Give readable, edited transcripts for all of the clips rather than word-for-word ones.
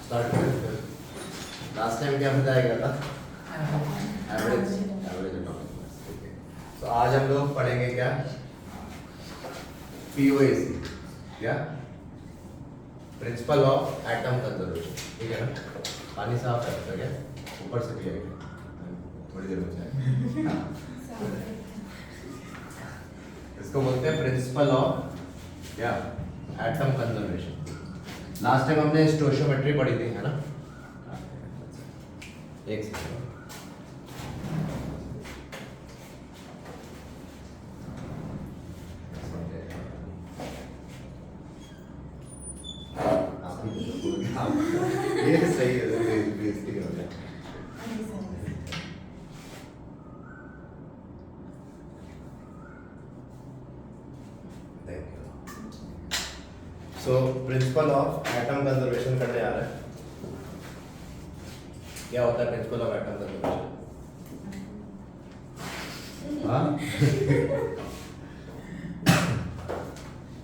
Start करें। Last time क्या बताया गया था? Average atomic mass. ठीक है, तो आज हम लोग पढ़ेंगे क्या? पीओएसी, क्या? Principle of atom conservation. ठीक है ना? पानी साफ है क्या? ऊपर से पिएगा, थोड़ी देर में जाएगा। इसको बोलते हैं प्रिंसिपल ऑफ क्या? Atom conservation. लास्ट टाइम हमने स्टोइशियोमेट्री पढ़ी थी, है ना? एक सेकंड, ये सही है, बेइज्जती हो गया। So principle of atom conservation करने आ रहे हैं। क्या होता है प्रिंसिपल ऑफ एटम कंजर्वेशन? हाँ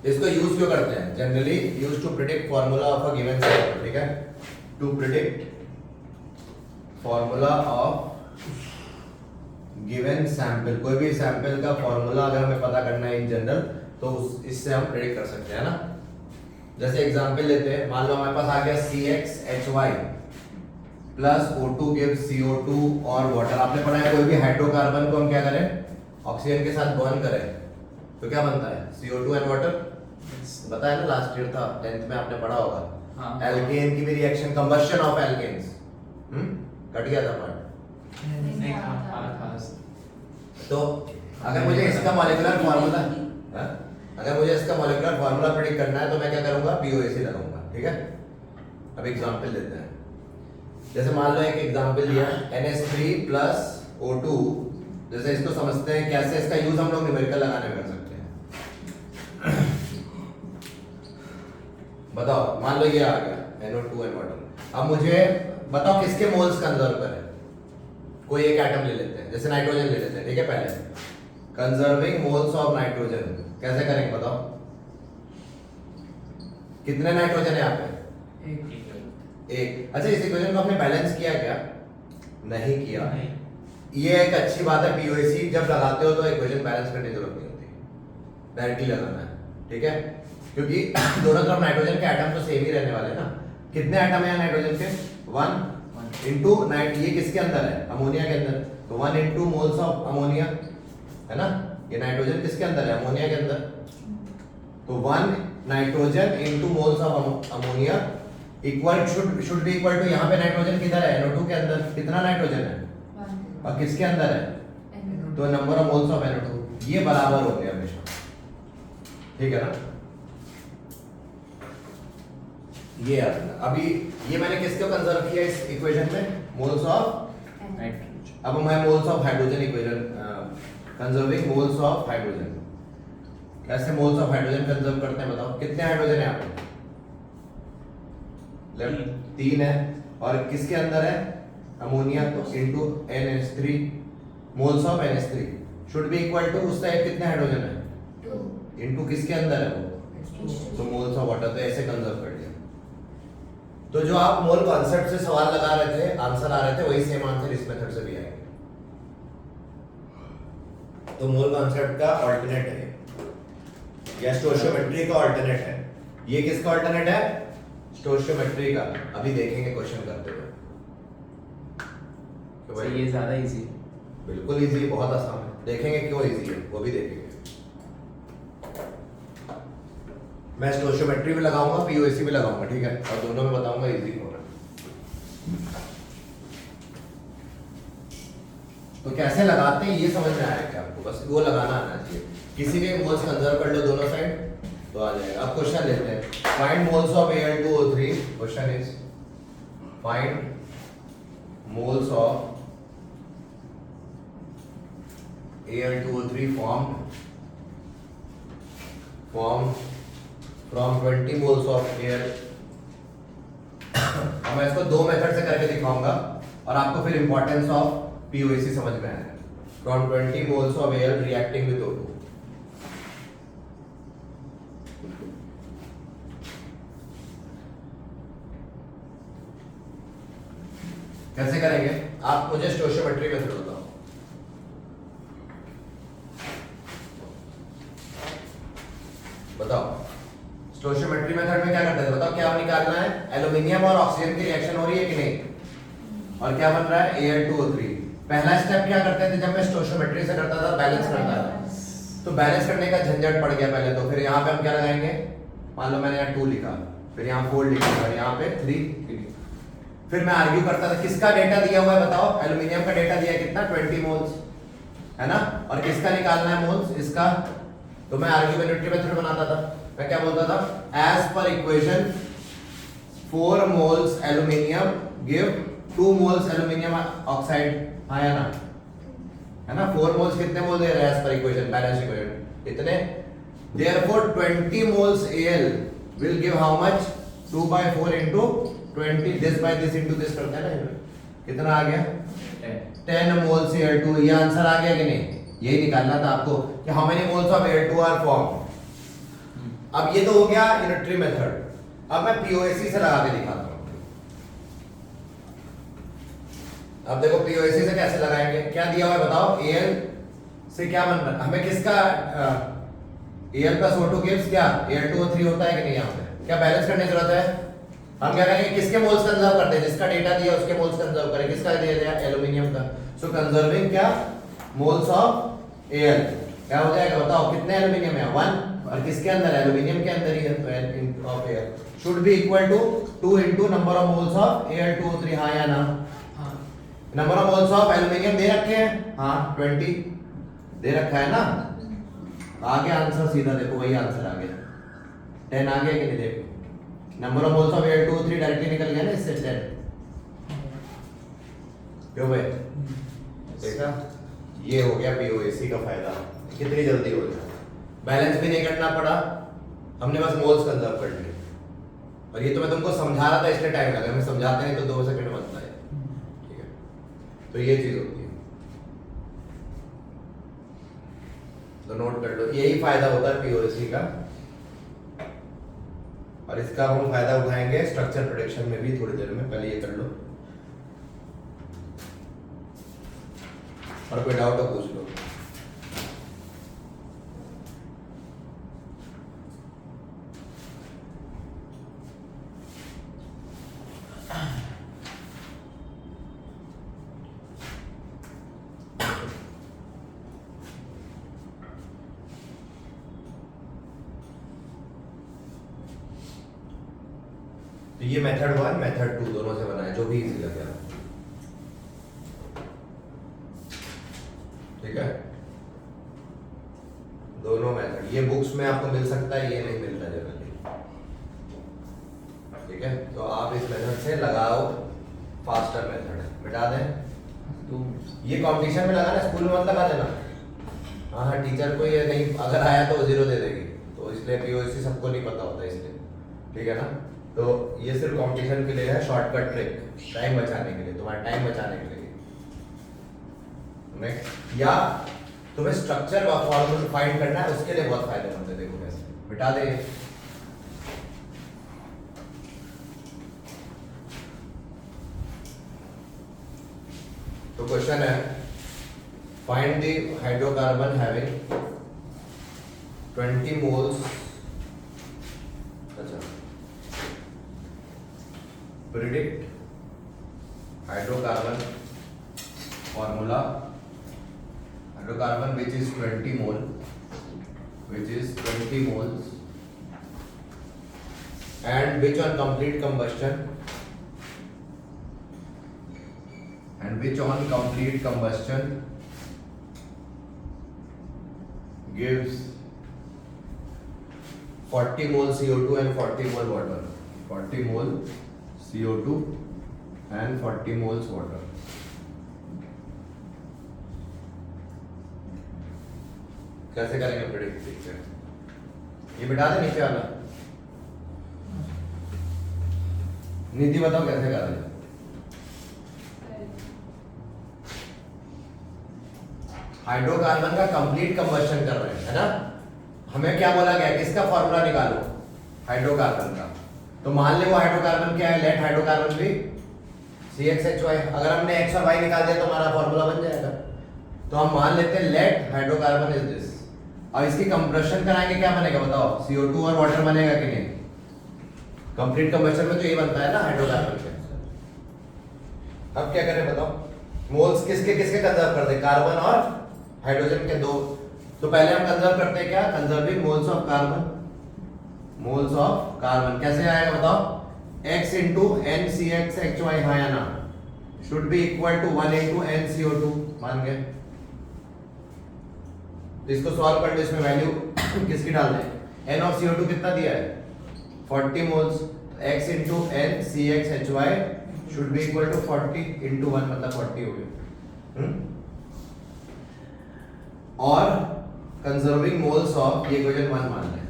इसको यूज क्यों करते हैं? Generally use to predict formula of a given sample. ठीक है, to predict formula of given sample. कोई भी सैंपल का फॉर्मूला अगर हमें पता करना है इन जनरल, तो इससे हम प्रिडिक्ट कर सकते हैं ना। जैसे एग्जांपल लेते हैं, मान लो हमारे पास आ गया CxHy plus O2 gives CO2 और वाटर। आपने पढ़ा है कोई भी हाइड्रोकार्बन को हम क्या करें? ऑक्सीजन के साथ बॉन्ड करें तो क्या बनता है? CO2 and water. बताया ना, लास्ट ईयर था, 10th में आपने पढ़ा होगा। एल्केन की भी reaction, combustion of alkanes. Cut गया था पार्ट। तो अगर मुझे इसका मॉलिक्यूलर फार्मूला प्रेडिक्ट करना है तो मैं क्या करूंगा? पीओएसी लगाऊंगा। ठीक है, अब एग्जांपल लेते हैं। जैसे मान लो एक एग्जांपल लिया, NH3 प्लस O2। जैसे इसको समझते हैं कैसे, इसका यूज हम लोग न्यूमेरिकल लगाने में कर सकते हैं। बताओ, मान लो ये आ गया NO2 एंड वाटर। अब मुझे बताओ किसके मोल्स कंजर्व करें? कोई एक एटम ले लेते हैं, जैसे नाइट्रोजन ले लेते हैं। ठीक है, पहले कंजर्विंग मोल्स ऑफ नाइट्रोजन कैसे करेंगे बताओ? कितने नाइट्रोजन है यहाँ पे? एक। अच्छा, इस इक्वेशन को आपने बैलेंस किया क्या? नहीं किया। ये एक अच्छी बात है, पीओएसी जब लगाते हो तो इक्वेशन बैलेंस करने की जरूरत नहीं होती, डायरेक्टली लगाना है। ठीक है, क्योंकि दोनों तरफ नाइट्रोजन के एटम तो सेम ही रहने वाले हैं ना। कितने एटम है नाइट्रोजन के? 1 इंटू नाइट, ये किसके अंदर है? अमोनिया के अंदर। तो 1 इंटू मोल्स ऑफ अमोनिया, है ना? ये नाइट्रोजन किसके अंदर है? अमोनिया के अंदर। तो 1 nitrogen into moles of ammonia equal should be equal to, यहाँ पे नाइट्रोजन किधर है? NO2 के अंदर। कितना नाइट्रोजन है? और किसके अंदर है? तो number of moles of NO2, ये बराबर हो गया हमेशा। ठीक है ना? ये अभी ये मैंने किसको कंजर्व किया इस इक्वेशन में? Moles of nitrogen. अब मैं moles of hydrogen equation, conserving moles of hydrogen. कैसे मोल्स ऑफ हाइड्रोजन कंजर्व करते हैं बताओ? कितने हाइड्रोजन है यहाँ पे? लेफ्ट 3 है। और किसके अंदर है? अमोनिया। तो into NH3, moles of NH3 should be equal to, उस साइड कितने हाइड्रोजन है? 2 इनटू किसके अंदर है वो? तो मोल्स ऑफ वाटर। तो ऐसे कंजर्व कर दिया। तो जो आप मोल कॉन्सेप्ट से सवाल लगा रहे थे, आंसर आ रहे थे, वही सेम आंसर इस मेथड से भी आएंगे। तो मोल कॉन्सेप्ट का अल्टरनेट है या स्टोइशियोमेट्री का अल्टरनेट है। ये किसका अल्टरनेट है? स्टोइशियोमेट्री का। अभी देखेंगे क्वेश्चन करते हुए। तो भाई ये ज्यादा इजी है। बिल्कुल इजी है, बहुत आसान है। देखेंगे क्यों इजी है, वो भी देखेंगे। मैं स्टोइशियोमेट्री भी लगाऊंगा, पीओएसी भी लगाऊंगा। ठीक है, और दोनों में बताऊंगा इजी क्यों है। तो कैसे लगाते हैं ये समझ में आया क्या आपको? बस वो लगाना आना चाहिए। किसी के मोल्स कंजर्व कर लो दोनों साइड तो आ जाएगा। अब क्वेश्चन लेते हैं, find moles of Al2O3। Question is find moles of Al2O3 formed from 20 moles of air। अब मैं इसको दो मेथड से करके दिखाऊंगा और आपको फिर इंपॉर्टेंस ऑफ पीओएसी समझ में आएगा। From 20 moles of air reacting with O2। कैसे करेंगे? आप मुझे स्टोइचियोमेट्री मेथड बताओ। बताओ स्टोइचियोमेट्री मेथड में क्या करते थे? बताओ क्या निकालना है? एल्यूमिनियम और ऑक्सीजन की रिएक्शन हो रही है कि नहीं, और क्या बन रहा है? Al2O3। पहला स्टेप क्या करते थे जब मैं स्टोइचियोमेट्री से करता था? बैलेंस करता था। तो बैलेंस करने का झंझट पड़ गया पहले तो। फिर यहाँ पे हम क्या लगाएंगे? मान लो मैंने यहाँ 2 लिखा, फिर यहाँ 4 लिखा और यहाँ पे 3। फिर मैं आर्ग्यू करता था। किसका डेटा दिया हुआ है बताओ? एल्यूमिनियम का डेटा दिया है कितना? 20 मोल्स, है ना? और किसका निकालना है मोल्स? इसका। तो मैं आर्ग्यूमेंटेटिव मेथड बनाता था। मैं क्या बोलता था? एज पर equation 4 moles aluminium give 2 moles aluminium oxide. हाँ या ना? है ना? 4 मोल्स कितने मोल दे रहे हैं एज पर इक्वेशन, बैलेंस इक्वेशन इतने। Therefore 20 moles Al will give how much? 2/4 into 20, this by this into this करते हैं ना। कितना आ गया? 10 मोल्स Al2। ये आंसर आ गया कि नहीं? यही निकालना था आपको कि how many moles of Al2 are form. अब ये तो हो गया यूनिटरी मेथड। अब मैं POAC से लगा के दिखाता हूँ। अब देखो POAC से कैसे लगाएंगे? क्या दिया हुआ है बताओ? Al से क्या बन रहा है? हमें किसका Al plus O2 gives क्या? Al2O3 होता है कि नहीं? यहाँ पे क्या बैलेंस करने की जरूरत है? हम क्या करेंगे? किसके मोल्स कंजर्व करते हैं? जिसका डेटा दिया उसके मोल्स कंजर्व करें। किसका दिया गया? एल्यूमिनियम का। सो कंजर्विंग क्या? Moles of Al। क्या हो जाएगा बताओ? कितने एल्यूमिनियम है? 1। और किसके अंदर? एल्यूमिनियम के अंदर ही है of Al। Should be equal to 2 into number of moles of Al2O3। हाँ या ना? Number of moles of aluminium दे रखे हैं। हाँ 20 दे रखा है ना। आ गया आंसर सीधा। देखो वही आंसर आ गया। 10 आ गया कि नहीं? देखो number of moles of Al2O3 directly निकल गया ना इससे 10। क्यों भाई? देखा? ये हो गया POAC का फायदा। कितनी जल्दी हो गया, बैलेंस भी नहीं करना पड़ा, हमने बस मोल्स कंजर्व कर लिए। और ये तो मैं तुमको समझा रहा था इसलिए टाइम लगा। मैं समझाते नहीं तो 2 सेकंड बनता है। ठीक है, तो ये चीज होती है। तो नोट कर लो, यही फायदा होता है POAC का। और इसका हम फायदा उठाएंगे स्ट्रक्चर प्रेडिक्शन में भी थोड़ी देर में। पहले ये कर लो, और कोई डाउट हो पूछ लो। तो ये मेथड 1 मेथड 2 दोनों से बना है, जो भी इजी लगे आपको। ठीक है, दोनों मेथड ये बुक्स में आपको मिल सकता है, ये नहीं मिलता जनरली। ठीक है, तो आप इस मेथड से लगाओ। फास्टर मेथड है, मिटा दें। तो ये कंपटीशन में लगाना, स्कूल में मत लगा देना। हाँ हाँ, टीचर को ये नहीं, अगर आया तो 0 दे देगी। तो इसलिए POAC सबको नहीं पता होता इसलिए। ठीक है ना? तो ये सिर्फ कंपटीशन के लिए है, शॉर्टकट ट्रिक, टाइम बचाने के लिए, तुम्हारा टाइम बचाने के लिए। नेक्स्ट, या तुम्हें स्ट्रक्चर व फॉर्मूला फाइंड करना है, उसके लिए बहुत फायदेमंद है। देखो कैसे मिटा दे। तो क्वेश्चन है, find the hydrocarbon having 20 moles. अच्छा, predict hydrocarbon formula, hydrocarbon which is 20 mole, which is 20 moles, and which on complete combustion, and which on complete combustion gives 40 mole CO2 and 40 mole water, 40 mole CO2 and 40 moles water। कैसे करेंगे predict? ठीक है, ये बिठा दे नीचे वाला। निधि बताओ कैसे करेंगे? हाइड्रोकार्बन का कंप्लीट कंबशन कर रहे हैं, है ना? हमें क्या बोला गया? किसका फॉर्मूला निकालो? हाइड्रोकार्बन का। तो मान ले वो हाइड्रोकार्बन क्या है? लेट हाइड्रोकार्बन भी CXHY। अगर हमने x और y निकाल दिया तो हमारा फॉर्मूला बन जाएगा। तो हम मान लेते हैं लेट हाइड्रोकार्बन इज दिस। अब इसकी कंप्रेशन कराएंगे, क्या बनेगा बताओ? CO2 और वाटर बनेगा कि नहीं? कंप्लीट कंबशन में तो ये बनता है ना हाइड्रोकार्बन के। अब क्या करें बताओ? मोल्स किसके किसके कंजर्व करते हैं? कार्बन और हाइड्रोजन के दो। तो पहले हम कंजर्व करते हैं क्या? Conserving moles of carbon. Moles of carbon कैसे आएगा बताओ? x into NCXHY, हाँ या ना, should be equal to 1 into NCO2। मान गए? तो इसको सॉल्व कर दो, इसमें वैल्यू किसकी डाल दें? N और CO2 कितना दिया है? 40 moles. x into NCXHY should be equal to 40 into 1, मतलब 40 हो गया। और कंजर्विंग मोल्स ऑफ, ये इक्वेशन 1 मान लें,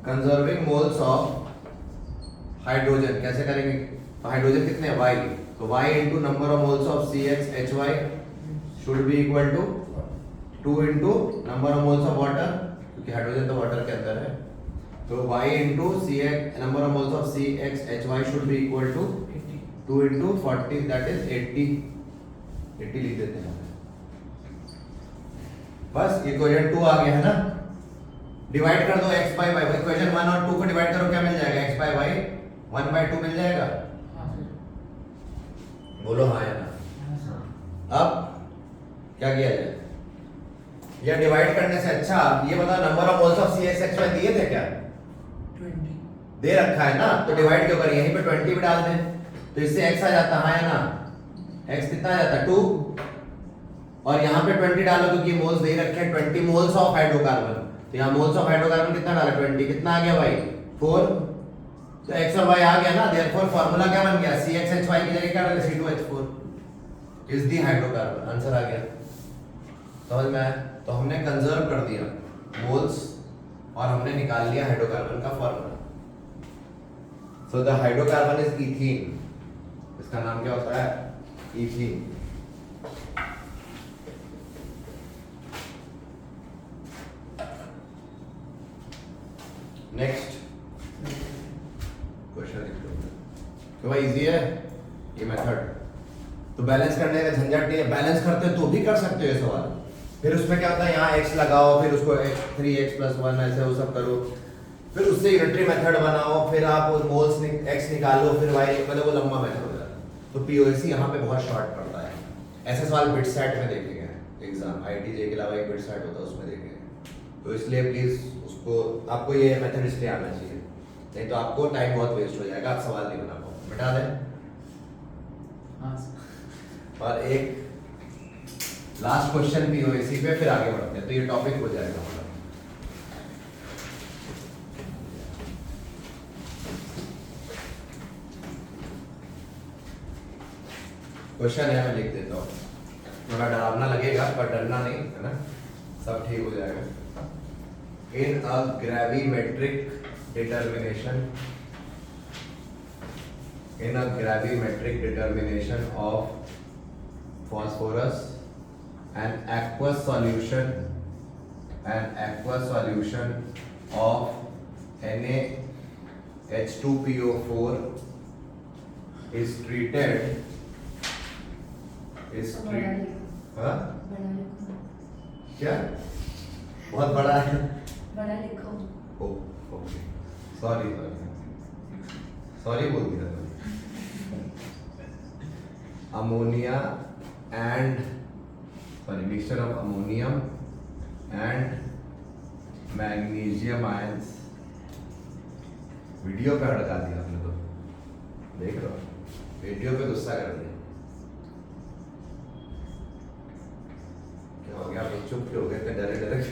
कंजर्विंग मोल्स ऑफ हाइड्रोजन कैसे करेंगे? तो हाइड्रोजन कितने हैं? y, तो y into number of moles of CXHY should be equal to 2 into number of moles of water, क्योंकि हाइड्रोजन तो वाटर के अंदर है, तो y into CX number of moles of CXHY should be equal to 2 into 40, that is 80 लिख देते हैं। बस इक्वेशन 2 आ गया है ना। डिवाइड कर दो x by y, इक्वेशन 1 और 2 को डिवाइड करो, क्या मिल जाएगा? x by y 1/2 मिल जाएगा। बोलो हाँ या ना। अब क्या किया जाए? या डिवाइड करने से अच्छा ये बताओ, number of moles of CXHY दिए थे क्या? 20 दे रखा है ना, तो डिवाइड क्यों करें? यहीं पे 20 भी डाल दें तो इससे x आ जाता, हाँ या ना? x कितना आ जाता? 2। और यहाँ पे 20 डालो क्योंकि मोल्स दे रखे हैं, 20 मोल्स ऑफ हाइड्रोकार्बन। तो यहाँ मोल्स ऑफ हाइड्रोकार्बन कितना डाला? 20। कितना आ गया भाई? 4। तो x और y आ गया ना, देयरफॉर फार्मूला क्या बन गया? CXHY की जगह क्या डाले? C2H4 is the hydrocarbon. Answer आ गया, समझ में आया? तो हमने कंजर्व कर दिया मोल्स और हमने निकाल लिया हाइड्रोकार्बन का formula. So the hydrocarbon is ethene. इसका नाम क्या होता है? इथीन। नेक्स्ट क्वेश्चन लिख लो। तो भाई इजी है ये मेथड, तो बैलेंस करने का झंझट नहीं है। बैलेंस करते हो तो भी कर सकते हो ये सवाल। फिर उसमें क्या होता है, यहाँ x लगाओ, फिर उसको 3x + 1 ऐसे वो सब करो, फिर उससे यूनिटरी मेथड बनाओ, फिर आप मोल्स x निकालो, फिर y, मतलब वो लंबा मेथड हो जाता है। तो POC यहाँ पे बहुत शॉर्ट पड़ता है। ऐसे सवाल बिट सेट में देखे गए हैं एग्जाम, IIT के अलावा एक बिट सेट होता है उसमें देखे गए। तो इसलिए प्लीज उसको, आपको ये मेथड इसलिए आना चाहिए, नहीं तो आपको टाइम बहुत वेस्ट हो जाएगा, आप सवाल नहीं बना पाओ। मिटा दें। और एक लास्ट क्वेश्चन POC पे, फिर आगे बढ़ते हैं, तो ये टॉपिक हो जाएगा हमारा। क्वेश्चन है, मैं लिख देता हूँ, थोड़ा डरावना लगेगा पर डरना नहीं है ना, सब ठीक हो जाएगा। In a gravimetric determination, in a gravimetric determination of phosphorus, an aqueous solution of NaH2PO4 is treated हाँ क्या बहुत बड़ा है, बड़ा लिखो। ओके सॉरी बोल दिया। Ammonia and mixture of ammonium and magnesium ions. Video पे अड़का दिया आपने, तो देख रहे हो, वीडियो पे गुस्सा कर दिया। क्या हो गया, आप चुप क्यों हो गए? डरे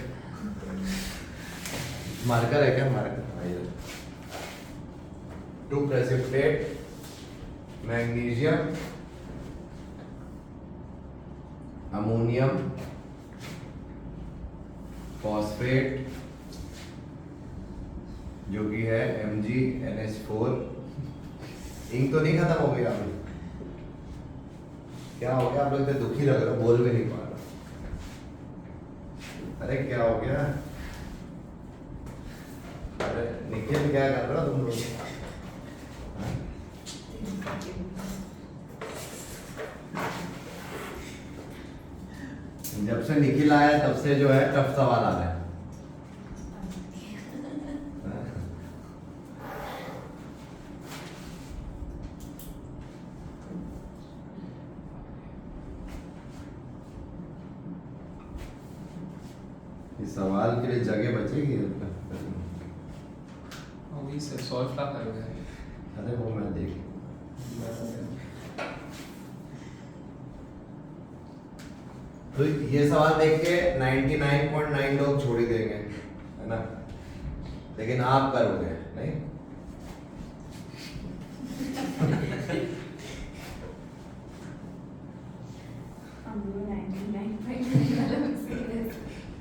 मार्कर है क्या? Marker to precipitate magnesium ammonium phosphate, जो कि है MgNH4। इंक तो नहीं खत्म हो गया अभी? क्या हो गया? आप लोग इतने दुखी लग रहे हो, बोल भी नहीं पा रहे। अरे क्या हो गया? अरे निखिल क्या कर रहे हो तुम लोग? जब से निखिल आया तब से जो है टफ सवाल आ रहा है। इस सवाल के लिए जगह बचेगी? वही सर सॉल्व फ्लॉप कर गया। अरे वो मैं देख, तो ये सवाल देख के 99.9 लोग छोड़ ही देंगे, है ना? लेकिन आप करोगे नहीं?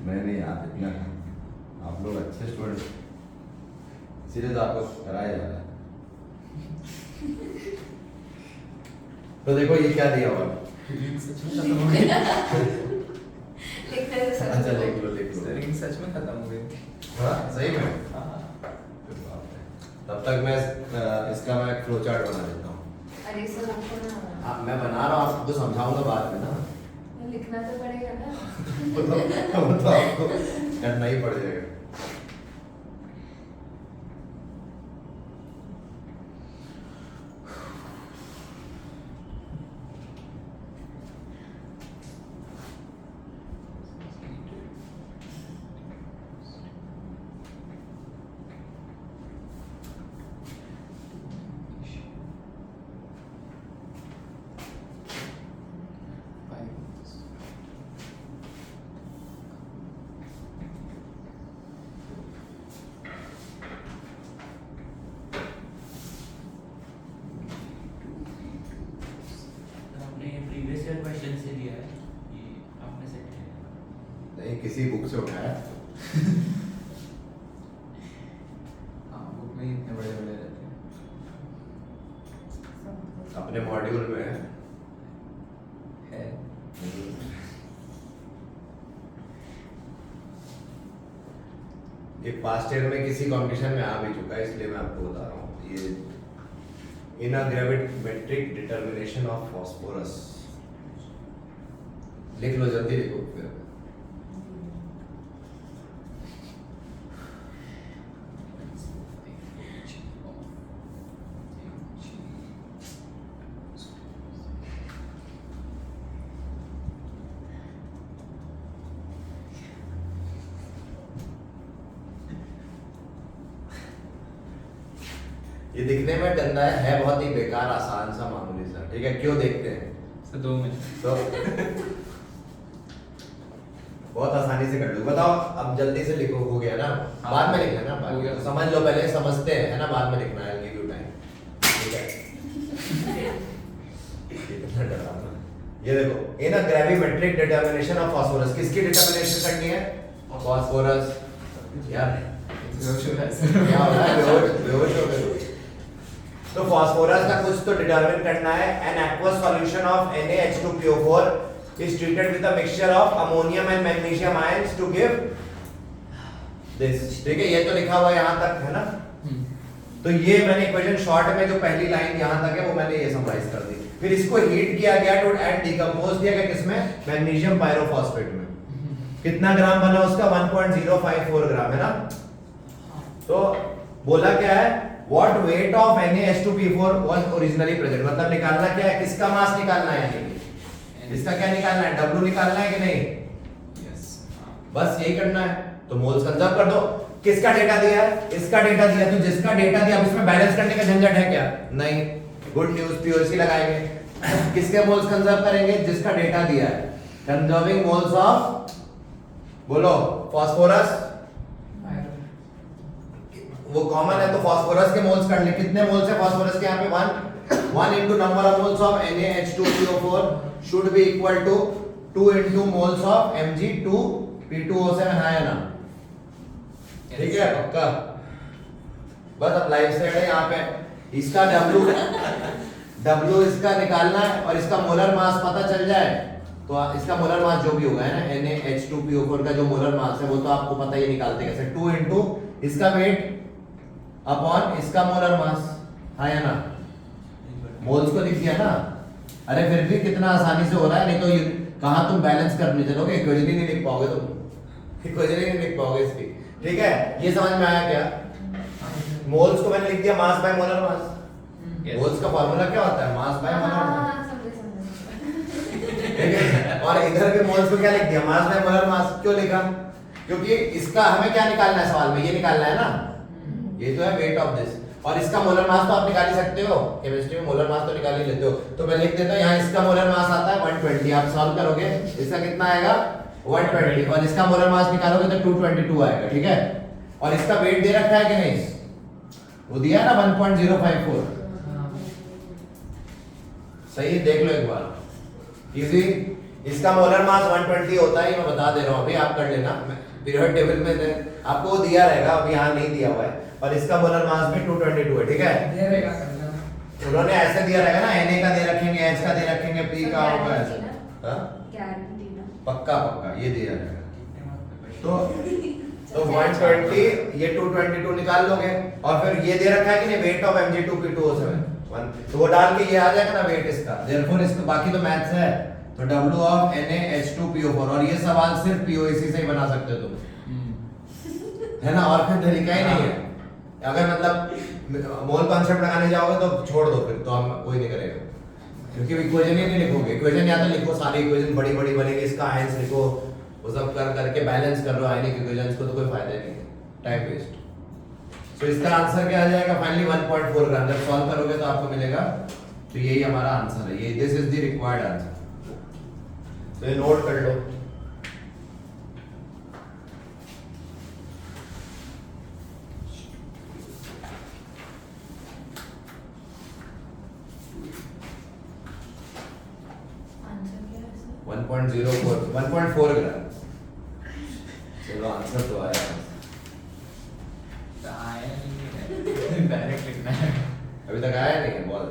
नहीं आप इतना, आप लोग अच्छे स्टूडेंट, इसीलिए तो आपको कराया जा रहा है। तो देखो ये क्या दिया हुआ है? अच्छा लिख लो लिख लो। लेकिन सच में खत्म हो गई। हाँ सही में? हाँ। तब तक मैं इसका मैं फ्लो चार्ट बना देता हूँ। अरे सर आपको ना मैं बना रहा हूँ, आपको समझाऊंगा बाद में ना। लिखना तो पड़ेगा ना। वो तो आपको करना ही पड़ जाएगा। आपने प्रीवियस ईयर क्वेश्चन से लिया है कि आपने सेट किया है? नहीं किसी बुक से उठाया। हाँ बुक में ही इतने बड़े बड़े रहते हैं। अपने मॉड्यूल में है। ये पास्ट ईयर में किसी कंपटीशन में आ भी चुका है, इसलिए मैं आपको बता रहा हूँ। ये इन a gravimetric determination of phosphorus, लिख लो जल्दी लिखो फिर। ये दिखने में गंदा है बहुत ही बेकार, आसान सा मामूली सा, ठीक है? क्यों देखते हैं? Sir 2 minute. तो बहुत आसानी से कर लो। बताओ अब जल्दी से लिखो, हो गया ना? हाँ। बाद में लिखना ना, हो गया। तो समझ लो, पहले समझते हैं, है ना? बाद में लिखना है, गिव यू टाइम, ठीक है? इतना डरावना। ये देखो, इन a gravimetric determination of phosphorus, किसकी डिटर्मिनेशन करनी है? फास्फोरस। यार क्या हो रहा है? बेहोश हो गए। तो फास्फोरस का कुछ तो डिटरमिन करना है। An aqueous solution of NaH2PO4 is treated with a mixture of ammonium and magnesium ions to give this, ठीक है? ये तो लिखा हुआ है यहाँ तक, है ना? तो ये मैंने इक्वेशन शॉर्ट में जो पहली लाइन यहाँ तक है वो मैंने ये समराइज कर दी। फिर इसको हीट किया गया टू एंड डिकम्पोज किया गया किसमें? मैग्नीशियम पायरोफॉस्फेट में। कितना ग्राम बना उसका? 1.054 ग्राम, है ना? तो बोला क्या है? What weight of NaH2PO4 was originally present, मतलब निकालना क्या है? किसका मास निकालना है? यानी इसका क्या निकालना है? W निकालना है कि नहीं? यस। बस यही करना है। तो मोल्स कंजर्व कर दो। किसका डेटा दिया है? इसका डेटा दिया। तो जिसका डेटा दिया अब इसमें बैलेंस करने का झंझट है क्या? नहीं। गुड न्यूज, POC लगाएंगे। किसके मोल्स कंजर्व करेंगे? जिसका डेटा दिया है। कंजर्विंग मोल्स ऑफ, बोलो, फास्फोरस। वो कॉमन है तो फास्फोरस के मोल्स कर ले। कितने मोल्स है फास्फोरस के? यहाँ पे 1 into number of moles of NaH2PO4 should be equal to 2 into moles of Mg2P2O7, है ना? ठीक है पक्का? बस अब लाइव सेट है यहाँ पे। इसका W इसका निकालना है और इसका मोलर मास पता चल जाए तो इसका मोलर मास जो भी होगा, है ना, NaH2PO4 का जो मोलर मास है वो तो आपको पता ही निकालते कैसे। 2 into इसका वेट अपॉन इसका मोलर मास, हाँ या ना? मोल्स को लिख दिया ना? अरे फिर भी कितना आसानी से हो रहा है, नहीं तो कहाँ तुम बैलेंस करने चलोगे, इक्वेशन ही नहीं लिख पाओगे तुम, इक्वेशन ही नहीं लिख पाओगे इसकी। ठीक है, ये समझ में आया क्या? मोल्स को मैंने लिख दिया mass by molar mass. Moles का फार्मूला क्या होता है? Mass by molar mass. हाँ, समझे। ठीक है, और इधर के मोल्स को क्या लिख दिया? Mass by molar mass. क्यों लिखा? क्योंकि इसका हमें क्या निकालना है सवाल में? ये निकालना है ना, ये तो है वेट ऑफ दिस, और इसका मोलर मास तो आप निकाल ही सकते हो, केमिस्ट्री में मोलर मास तो निकाल ही लेते हो। तो मैं लिख देता हूं, यहाँ इसका मोलर मास आता है 120, आप सॉल्व करोगे इसका कितना आएगा 120, और इसका मोलर मास निकालोगे तो 222 आएगा। ठीक है, और इसका वेट दे रखा है कि नहीं? वो दिया ना 1.054। सही है, देख लो एक बार, इजी। इसका मोलर मास 120 होता है, ये मैं बता दे रहा हूँ, अभी आप कर लेना, पीरियड टेबल में आपको वो दिया रहेगा, अभी यहाँ नहीं दिया हुआ है, और इसका मोलर मास भी 222 है। ठीक है, दे रहेगा कर लेना। उन्होंने ऐसे दिया रहेगा ना, Na का दे रखेंगे, H का दे रखेंगे, P का होगा ऐसे। हाँ? गारंटी ना। पक्का पक्का ये दिया रहेगा। तो 120 ये 222 निकाल लोगे, और फिर ये दे रखा है कि नहीं, वेट ऑफ Mg2P2O7 तो वो डाल के ये आ जाएगा ना वेट इसका। देयरफॉर इसका बाकी तो मैथ्स है, तो W ऑफ NaH2PO4, और ये सवाल सिर्फ POEC से ही बना सकते हो तुम, है ना, और फिर तरीका ही नहीं है। अगर मतलब मोल कॉन्सेप्ट लगाने जाओगे तो छोड़ दो, फिर तो हम कोई नहीं करेगा, क्योंकि इक्वेशन ही नहीं लिखोगे। इक्वेशन या तो लिखो, सारी इक्वेशन बड़ी बड़ी बनेगी, इसका आयंस लिखो, वो सब कर करके बैलेंस कर लो आयनिक इक्वेशंस को, तो कोई फायदा नहीं है, टाइम वेस्ट। तो इसका आंसर क्या आ जाएगा फाइनली 1.4 ग्राम। जब सॉल्व करोगे तो आपको मिलेगा, तो यही हमारा आंसर है, ये this is the required answer. तो ये नोट कर लो। आंसर क्या है सर? 1.4 ग्राम। चलो आंसर तो आया, आया नहीं है, डायरेक्ट लिखना है। अभी तक आया नहीं है, बहुत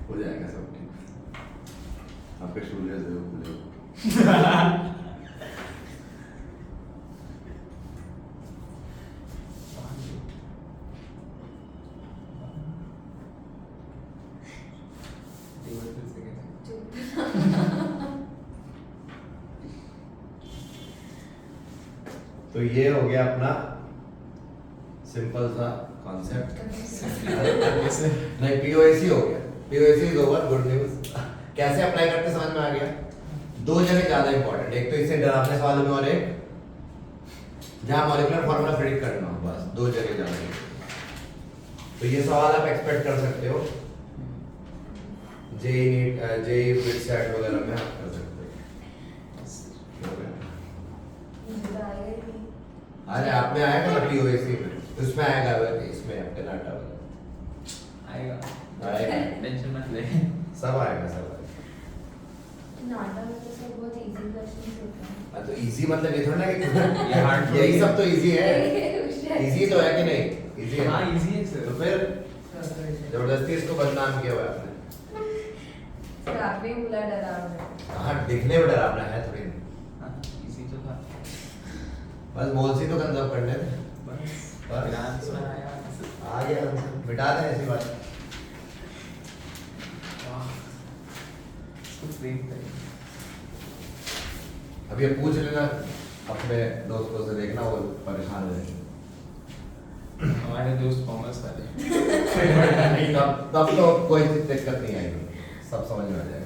हो जाएगा सब ठीक। आपके शूले से खुले तो ये हो गया अपना सिंपल सा कॉन्सेप्ट। नहीं, पीओएसी हो गया, POAC is over, good news. कैसे अप्लाई करते समझ में आ गया। दो जगह ज्यादा इंपॉर्टेंट, एक तो इससे डरावने सवालों में, और एक जहां मॉलिक्यूलर फार्मूला प्रेडिक्ट करना हो, बस दो जगह ज्यादा। तो ये सवाल आप एक्सपेक्ट कर सकते हो JEE NEET, JEE BITSAT वगैरह में आप कर सकते हो। मुझे तो आएगा ही नहीं। अरे आपने आएगा ना पीओएसी में, उसमें आएगा, इसमें अपने नाटा वाला आएगा, आएगा, टेंशन मत ले। सब आएगा, सब आएगा। नाटक में तो सब बहुत इजी क्वेश्चंस होते हैं। हाँ, तो इजी मतलब ये थोड़ा ना कि ये hard यही सब तो इजी है, होशियार। इजी तो है कि नहीं, इजी है। हाँ इजी है सर। तो फिर जबरदस्ती इसको बदनाम किया हुआ है आपने। सर आपने ही बोला डरावना। हाँ, दिखने में डरावना है थोड़ी, हाँ इजी तो था। बस मोलसी तो कंजर्व करने थे, बस बस। फिनांस में आया। आ गया आंसर, मिटा दें ऐसी बात। वाह, इसको फ्रेम करें। अब ये पूछ लेना अपने दोस्तों से, देखना वो परेशान हो जाएंगे। हमारे दोस्त कॉमर्स वाले। तब तो कोई दिक्कत नहीं आएगी, सब समझ में आ जाएगा।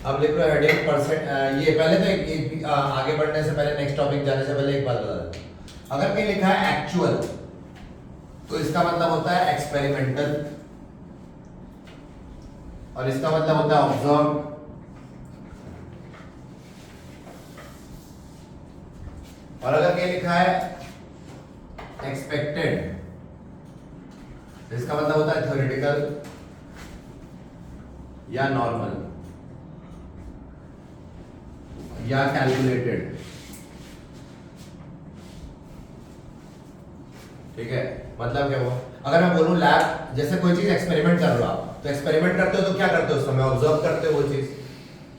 अब लिख लो हेडिंग परसेंट। ये पहले तो एक आगे बढ़ने से पहले, नेक्स्ट टॉपिक जाने से पहले एक बात बता दूं। अगर कहीं लिखा है एक्चुअल, तो इसका मतलब होता है एक्सपेरिमेंटल, और इसका मतलब होता है ऑब्जर्व, और अगर कहीं लिखा है एक्सपेक्टेड, तो इसका मतलब होता है थ्योरेटिकल या नॉर्मल या कैलकुलेटेड। ठीक है, मतलब क्या हुआ, अगर मैं बोलूं लैब, जैसे कोई चीज एक्सपेरिमेंट कर रहे हो आप, तो एक्सपेरिमेंट करते हो तो क्या करते हो उस समय, ऑब्जर्व करते हो वो चीज,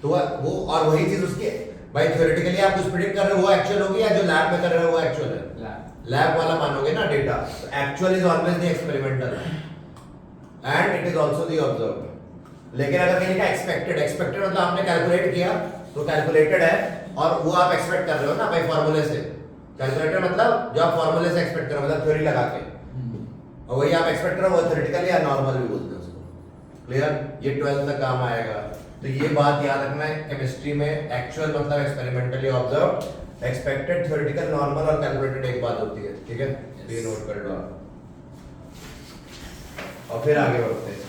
तो वो और वही चीज उसके भाई थ्योरेटिकली आप कुछ प्रिडिक्ट कर रहे हो वो एक्चुअल होगी, या जो लैब में कर रहे हो वो एक्चुअल है? लैब वाला मानोगे ना data. Actual is always the experimental and it is also the observed. लेकिन अगर कहीं का एक्सपेक्टेड, एक्सपेक्टेड मतलब आपने कैलकुलेट किया तो कैलकुलेटेड है, और वो आप एक्सपेक्ट कर रहे हो ना भाई फॉर्मूले से। कैलकुलेटेड मतलब जो आप फॉर्मूले से एक्सपेक्ट कर रहे हो, मतलब थ्योरी लगा के, और वही आप एक्सपेक्ट करो, वो थ्योरेटिकली या नॉर्मल भी बोलते हैं उसको। क्लियर? ये 12th तक काम आएगा। तो ये बात याद रखना है, केमिस्ट्री में एक्चुअल मतलब experimentally observe, expected, theoretical, normal और कैलकुलेटेड एक बात होती है। ठीक है, ये नोट कर लो आप, और फिर आगे बढ़ते हैं।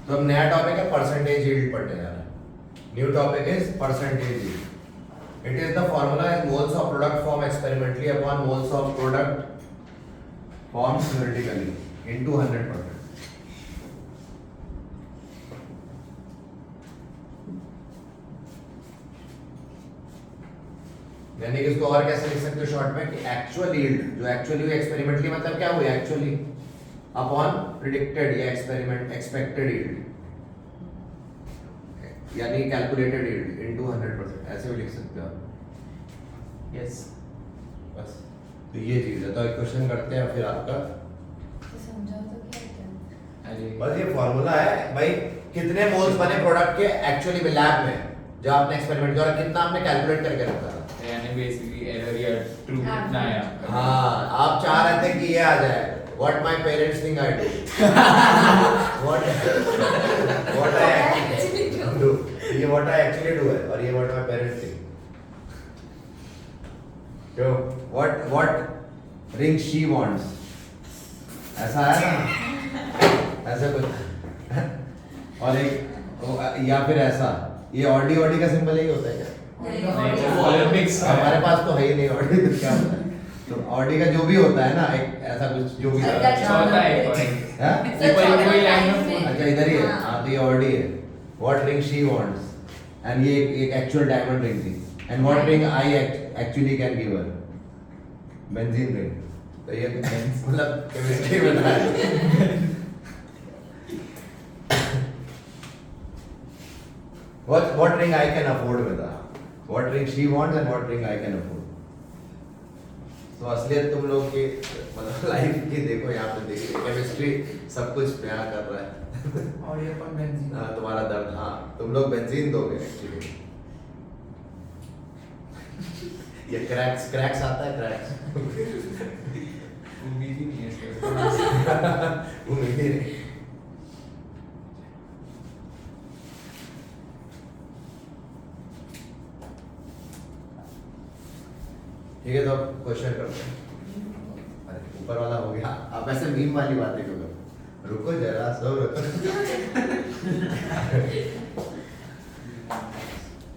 तो अब नया टॉपिक है परसेंटेज यील्ड पढ़ने जा रहे हैं। New topic is percentage yield. It is the formula is moles of product form experimentally upon moles of product form theoretically into 100%। यानी कि इसको और कैसे लिख सकते हो शॉर्ट में कि एक्चुअल यील्ड, जो एक्चुअली हुई एक्सपेरिमेंटली मतलब क्या हुई एक्चुअली, अपॉन प्रिडिक्टेड या एक्सपेरिमेंट एक्सपेक्टेड यील्ड, यानी कैलकुलेटेड यील्ड इनटू 100%, ऐसे भी लिख सकते हो आप। यस बस तो ये चीज है। तो एक क्वेश्चन करते हैं फिर आपका, तो समझाओ तो क्या होता है? अरे बस ये फॉर्मूला है भाई, कितने मोल्स बने प्रोडक्ट के एक्चुअली में लैब में जब आपने एक्सपेरिमेंट किया, और कितना आपने कैलकुलेट करके रखा था। यानी बेसिकली एरर या ट्रू कितना आया आपका? हाँ, आप चाह रहे थे कि ये आ जाए, what my parents think I do, what I actually do, ये what I actually do है, और ये what my parents think। जो what ring she wants, ऐसा है ना, ऐसा कुछ। और एक या फिर ऐसा, ये ऑडी ऑडी का सिंबल यही होता है क्या? नहीं, वो ओलंपिक्स हमारे पास तो है ही नहीं ऑडी, तो क्या होता है? तो ऑडी का जो भी होता है ना, एक ऐसा कुछ जो भी अच्छा, होता है एक और हाँ? कोई लाइन में अच्छा इधर ही है। हाँ तो ये ऑडी है, what ring she wants, and ये एक एक्चुअल डायमंड रिंग थी, and what ring I actually can give her, benzene ring. तो ये मतलब केमिस्ट्री में था। what ring I can afford में था, what ring she wants and what ring I can afford। तो असलियत तुम लोग की मतलब लाइफ की देखो, यहाँ पे देखिए केमिस्ट्री सब कुछ बयां कर रहा है। और ये अपन बेंजीन हाँ तुम्हारा दर्द, हाँ तुम लोग बेंजीन दोगे एक्चुअली। ये क्रैक्स आता है, क्रैक्स उम्मीद ही नहीं है इसके उम्मीद ही नहीं। ठीक है, तो अब क्वेश्चन करते हैं। अरे ऊपर वाला हो गया, आप ऐसे मीम वाली बातें क्यों कर, रुको जरा सब रुको।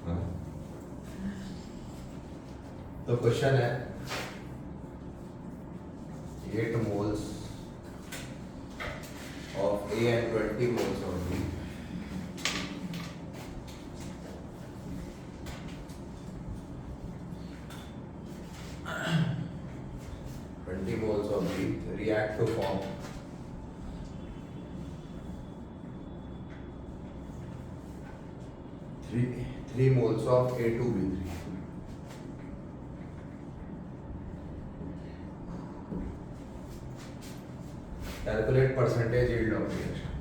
हाँ। तो क्वेश्चन है 8 moles of A and 20 moles of B, moles of B react to form 3 moles of A2B3। Calculate percentage yield of reaction।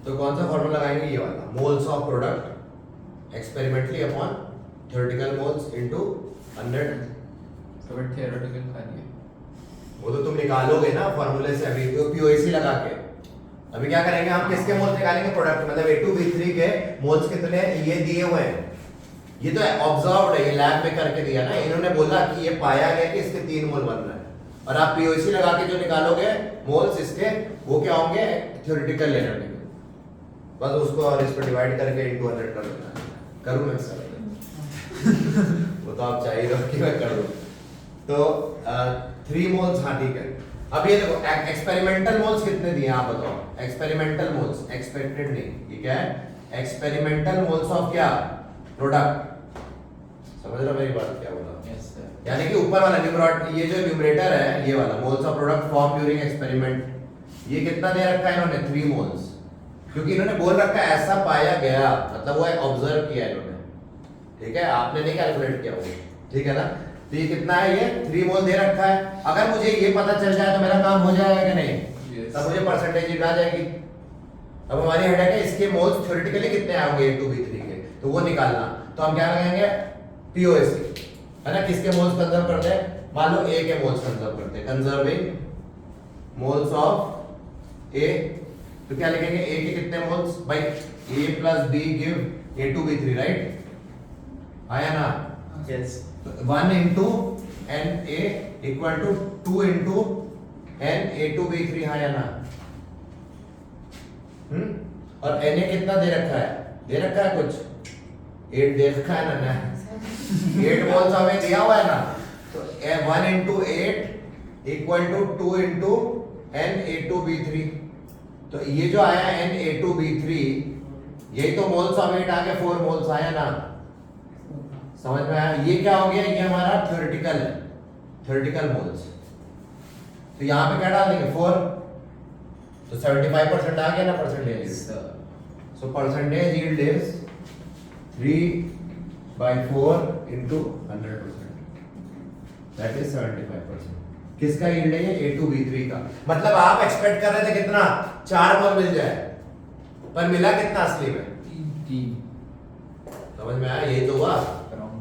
तो कौन सा फॉर्मूला लगाएंगे, ये वाला, moles of product experimentally upon theoretical moles into 100। So but theoretical खाली है। वो तो तुम निकालोगे ना फॉर्मूले से अभी पीओएसी लगा के। अभी क्या करेंगे हम, किसके मोल्स निकालेंगे, प्रोडक्ट मतलब A2B3 के मोल्स कितने हैं ये दिए हुए हैं। ये तो ऑब्जर्व्ड है, ये लैब में करके दिया ना, इन्होंने बोला कि ये पाया गया कि इसके 3 मोल बन रहा है, और आप पीओएसी लगा के जो निकालोगे मोल्स इसके, वो क्या होंगे, थ्योरेटिकल ले लेंगे। बस उसको और इस पर डिवाइड करके इनटू 100 कर देना। करूं मैं सर? वो तो आप चाहिए कि मैं कर दूं। तो 3 मोल्स, हाँ ठीक है। अब ये देखो एक्सपेरिमेंटल मोल्स कितने दिए आप बताओ। एक्सपेरिमेंटल मोल्स, एक्सपेक्टेड नहीं, ये क्या है, एक्सपेरिमेंटल मोल्स ऑफ क्या, प्रोडक्ट। समझ रहे हो मेरी बात क्या बोला? Yes sir। यानी कि ऊपर वाला न्यूमरेटर, ये जो न्यूमरेटर है ये वाला, moles of product form during experiment, ये कितना दे रखा है इन्होंने, 3 मोल्स, क्योंकि इन्होंने बोल रखा है ऐसा पाया गया, मतलब वो ऑब्जर्व किया इन्होंने, ठीक है, आपने नहीं कैलकुलेट किया वो, ठीक है ना। तो ये कितना है, ये 3 मोल दे रखा है। अगर मुझे ये पता चल जाए तो मेरा काम हो जाएगा कि नहीं? Yes। तब मुझे परसेंटेज आ जाएगी। अब हमारी हेडेक है इसके मोल्स थ्योरेटिकली कितने आएंगे A2B3 के, तो वो निकालना। तो हम क्या लगाएंगे, पीओएसी, है ना, किसके मोल्स कंजर्व करते हैं, मान लो A के मोल्स कंजर्व करते हैं, कंजर्विंग मोल्स ऑफ A। तो क्या लिखेंगे, A के कितने मोल्स, भाई A plus B give A2B3, right, आया ना। Yes। 1 into Na equal to 2 into Na2B3, आया ना। और Na कितना दे रखा है, दे रखा है कुछ 8 दे रखा है ना 8 मोल्स हमें दिया हुआ है ना। तो 1 into 8 equal to 2 into Na2B3। तो ये जो आया Na2B3, यही तो मोल्स ऑफ 8 आगे 4 मोल्स आया ना। समझ में आया? ये क्या हो गया, ये हमारा थ्योरेटिकल है, थ्योरेटिकल मोल्स। तो यहाँ पे क्या डाल देंगे, 4, तो 75% आ गया ना percentage. Yes sir। So percentage yield is 3/4 into 100%. That is 75%. किसका yield है ये, A2B3 का। मतलब आप एक्सपेक्ट कर रहे थे कितना, 4 मोल मिल जाए, पर मिला कितना असली में, 3। समझ में आया? यही तो हुआ,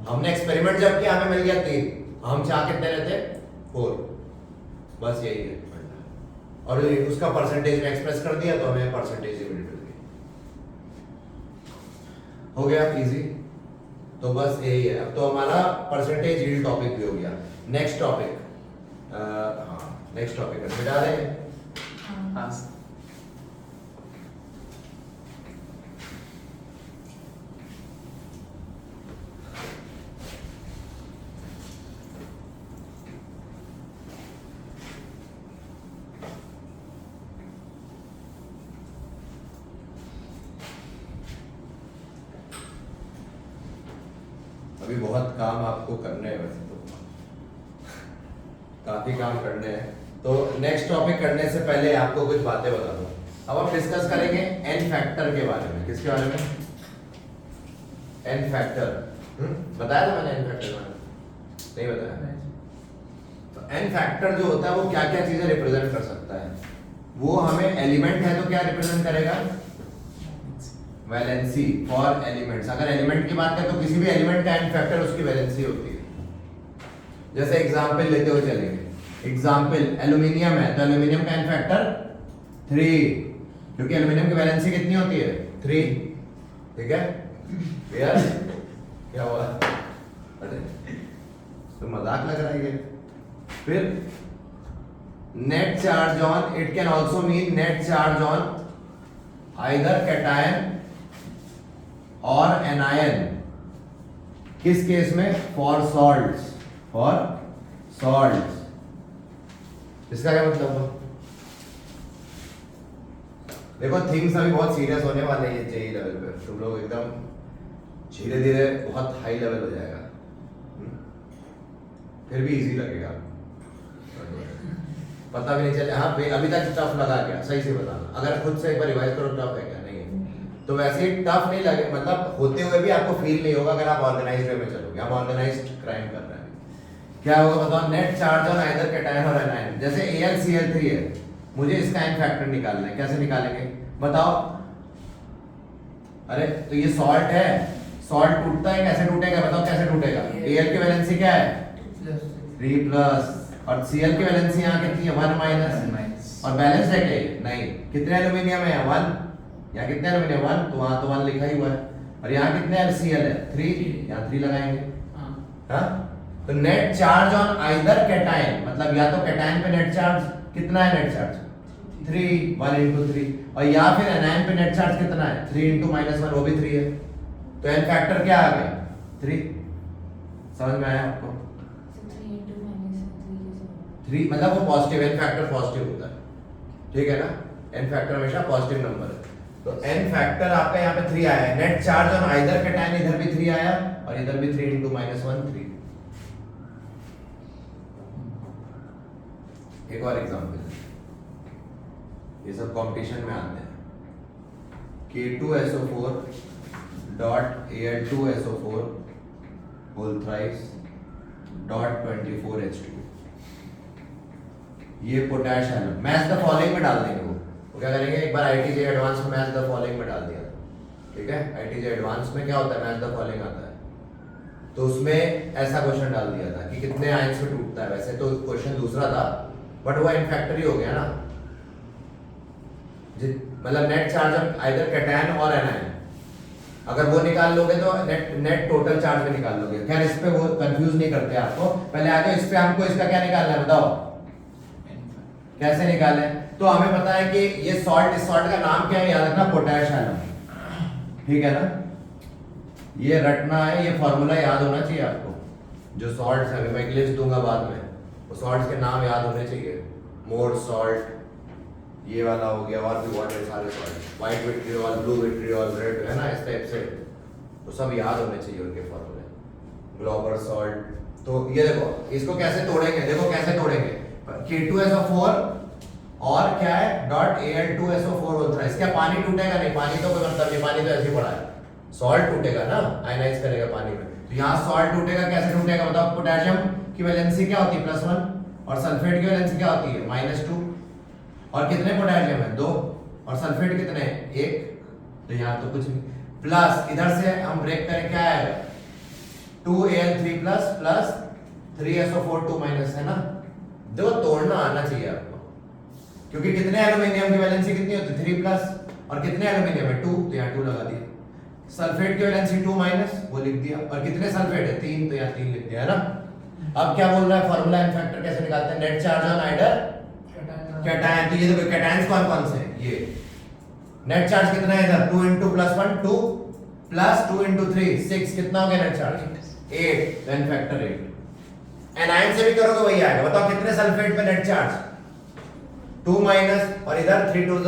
हमने एक्सपेरिमेंट जब किया हमें मिल गया 3, हम चाह कितने रहते, 4, बस यही है। और उसका परसेंटेज में एक्सप्रेस कर दिया तो हमें परसेंटेज मिल गई, हो गया इजी। तो बस यही है। अब तो हमारा परसेंटेज यील्ड टॉपिक भी हो गया। नेक्स्ट टॉपिक, हाँ नेक्स्ट टॉपिक बता रहे हैं। हाँ। अभी बहुत काम आपको करने हैं, वैसे तो काफी काम करने हैं। तो नेक्स्ट टॉपिक करने से पहले आपको कुछ बातें बता दूं। अब हम डिस्कस करेंगे एन फैक्टर के बारे में। किसके बारे में, एन फैक्टर। बताया था मैंने एन फैक्टर में, नहीं बताया? तो एन फैक्टर जो होता है वो क्या क्या चीजें रिप्रेजेंट कर सकता है। वो हमें एलिमेंट है तो क्या रिप्रेजेंट करेगा, वैलेंसी फॉर एलिमेंट्स। अगर एलिमेंट की बात करें तो किसी भी एलिमेंट का एन फैक्टर उसकी वैलेंसी होती है। जैसे एग्जांपल लेते हुए चलेंगे, एग्जांपल एल्युमिनियम है तो एल्युमिनियम का एन फैक्टर 3, क्योंकि एल्युमिनियम की वैलेंसी कितनी होती है, 3, ठीक है यार। क्या हुआ, अरे तो मजाक लग रहा है ये। फिर net charge on, it can also mean net charge on either cation और एनायन। किस केस में, फॉर सॉल्ट्स, फॉर सॉल्ट्स। इसका क्या मतलब है, देखो थिंग्स अभी बहुत सीरियस होने वाले हैं जेई लेवल पे। तुम लोग एकदम धीरे धीरे बहुत हाई लेवल हो जाएगा, फिर भी इजी लगेगा, पता भी नहीं चले। हाँ अभी तक टफ लगा क्या, सही से बताना। अगर खुद से एक बार रिवाइज करो टफ है क्या, नहीं है तो वैसे ही टफ नहीं लगे, मतलब होते हुए भी आपको फील नहीं होगा अगर आप ऑर्गेनाइज्ड वे में चलोगे। हम ऑर्गेनाइज्ड क्राइम कर रहे हैं। क्या होगा बताओ, net charge on either cation और एनायन। जैसे AlCl3 है, मुझे इसका एन फैक्टर निकालना है, कैसे निकालेंगे बताओ। अरे तो ये सॉल्ट है, सॉल्ट टूटता है, कैसे टूटेगा बताओ, कैसे टूटेगा? Al की वैलेंसी क्या है? 3 प्लस, और Cl की वैलेंसी यहाँ कितनी है? 1 माइनस, और बैलेंस है क्या ये? नहीं। कितने एल्यूमिनियम है? 1। यहाँ कितने एल्यूमिनियम? 1, तो वहाँ तो 1 लिखा ही हुआ है। और यहाँ कितने Cl है? 3, यहाँ 3 लगाएंगे। हाँ, तो net charge on either cation, मतलब या तो कैटायन पे नेट चार्ज कितना है? नेट चार्ज 3, 1 into 3, और या फिर एनायन पे नेट चार्ज कितना है? 3 into -1, वो भी 3 है। तो एन फैक्टर क्या आ गया? 3। समझ में आया आपको? 3 मतलब वो पॉजिटिव, एन फैक्टर पॉजिटिव होता है, ठीक है ना? एन फैक्टर हमेशा पॉजिटिव नंबर है। तो एन फैक्टर आपका यहाँ पे 3 आया है। Net charge on either cation, इधर भी 3 आया और इधर भी 3 into -1, 3। एक और एग्जांपल, ये सब कंपटीशन में आते हैं। K2SO4 dot Al2SO4 whole thrice dot 24H2, ये पोटैश है। मैच द फॉलोइंग में डाल देंगे। वो क्या करेंगे, एक बार ITJ एडवांस में मैच द फॉलोइंग में डाल दिया, ठीक है? ITJ एडवांस में क्या होता है? मैच द फॉलोइंग आता है, तो उसमें ऐसा क्वेश्चन डाल दिया था कि कितने आयंस में टूटता है। वैसे तो क्वेश्चन दूसरा था, बट वो इनफैक्टर ही हो गया ना, मतलब net charge on either cation और एनायन। अगर वो निकाल लोगे तो नेट टोटल चार्ज में निकाल लोगे। खैर इस पे वो कंफ्यूज नहीं करते आपको। पहले आगे इस पे हमको इसका क्या निकालना है बताओ, कैसे निकाले? तो हमें पता है कि ये सॉल्ट, इस सॉल्ट का नाम क्या है याद रखना, पोटैश एलम, ठीक है ना? ये रटना है, ये फॉर्मूला याद होना चाहिए आपको। जो सॉल्ट्स है, मैं लिस्ट दूंगा बाद में, वो सॉल्ट्स के नाम याद होने चाहिए। मोर सॉल्ट, ये वाला हो गया, और भी बहुत सारे salt, white vitriol, blue vitriol, red, है ना, इस टाइप से वो सब याद होने चाहिए उनके फॉर्मूले। Glauber salt. तो ये देखो, इसको कैसे तोड़ेंगे, देखो कैसे तोड़ेंगे। K2SO4 और क्या है? Dot Al2SO4 whole thrice. क्या पानी टूटेगा? नहीं, पानी तो कोई मतलब नहीं, पानी तो ऐसे ही पड़ा है। सॉल्ट टूटेगा ना, आयनाइज करेगा पानी में। तो यहाँ सॉल्ट टूटेगा, कैसे टूटेगा बताओ? पोटेशियम की वैलेंसी क्या होती है? +1, और सल्फेट की वैलेंसी क्या होती है? -2। और कितने पोटेशियम है? 2, और सल्फेट कितने हैं? 1। तो यहाँ तो कुछ नहीं, प्लस इधर से हम ब्रेक करें, क्या आएगा? 2Al3 प्लस 3SO4 2 माइनस, है ना? देखो तोड़ना आना चाहिए आपको, क्योंकि कितने एल्यूमिनियम की वैलेंसी कितनी होती है? 3 प्लस, और कितने एल्यूमिनियम है? 2, तो यहाँ 2 लगा दिया। सल्फेट की वैलेंसी 2 माइनस, वो लिख दिया। और कितने सल्फेट है? 3, तो यहाँ 3 लिख दिया, है ना? अब क्या बोल रहा है फॉर्मूला, एन फैक्टर कैसे निकालते हैं? Net charge on either cation. तो ये देखो कैटायंस कौन कौन से हैं? ये नेट चार्ज कितना है इधर? 2 into +1 2 प्लस 2 into 3 6, कितना हो गया नेट चार्ज? 8, तो एन फैक्टर 8। एनायन से भी करोगे वही आएगा। बताओ कितने सल्फेट पे नेट चार्ज? 2 माइनस, और इधर 3 2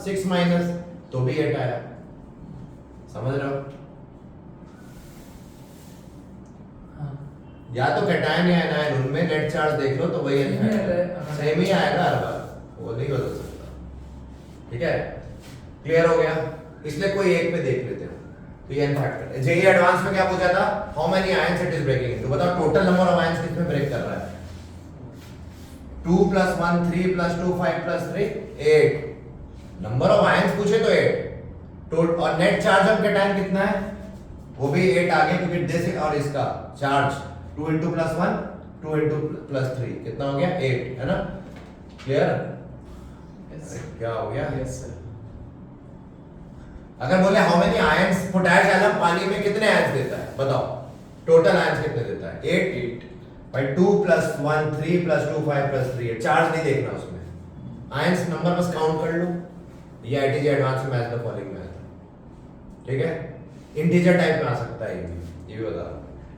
6 माइनस, तो भी 8 आया। समझ रहे हो? या तो कैटायन या एनायन, उनमें नेट चार्ज देख लो तो वही है, सेम ही आएगा हर बार, वो नहीं बदल सकता, ठीक है? क्लियर हो गया? इसलिए कोई एक पे देख लेते हैं। तो ये एन फैक्टर। जेईई एडवांस में क्या पूछा था? How many ions it is breaking into. बताओ टोटल नंबर ऑफ आयंस कितने ब्रेक कर रहा है? 2 + 1 3 + 2 5 + 3 8। नंबर ऑफ आयंस पूछे तो 8। और नेट चार्ज ऑफ कैटायन कितना है? वो भी 8 आ गया, क्योंकि दिस और इसका चार्ज 2 into +1 2 into +3 कितना हो गया? 8, है ना? क्लियर? क्या हो गया? Yes sir. अगर बोले how many ions potash alum पानी में कितने आयंस देता है बताओ? टोटल आयंस कितने देता है? 8 भाई 2 + 1 3 + 2 5 + 3 8। चार्ज नहीं देखना उसमें, आयंस नंबर बस काउंट कर लो। ये आईटीजे एडवांस में मैच द फॉलोइंग में आता है, ठीक है? इंटीजर टाइप में आ सकता है ये भी बता।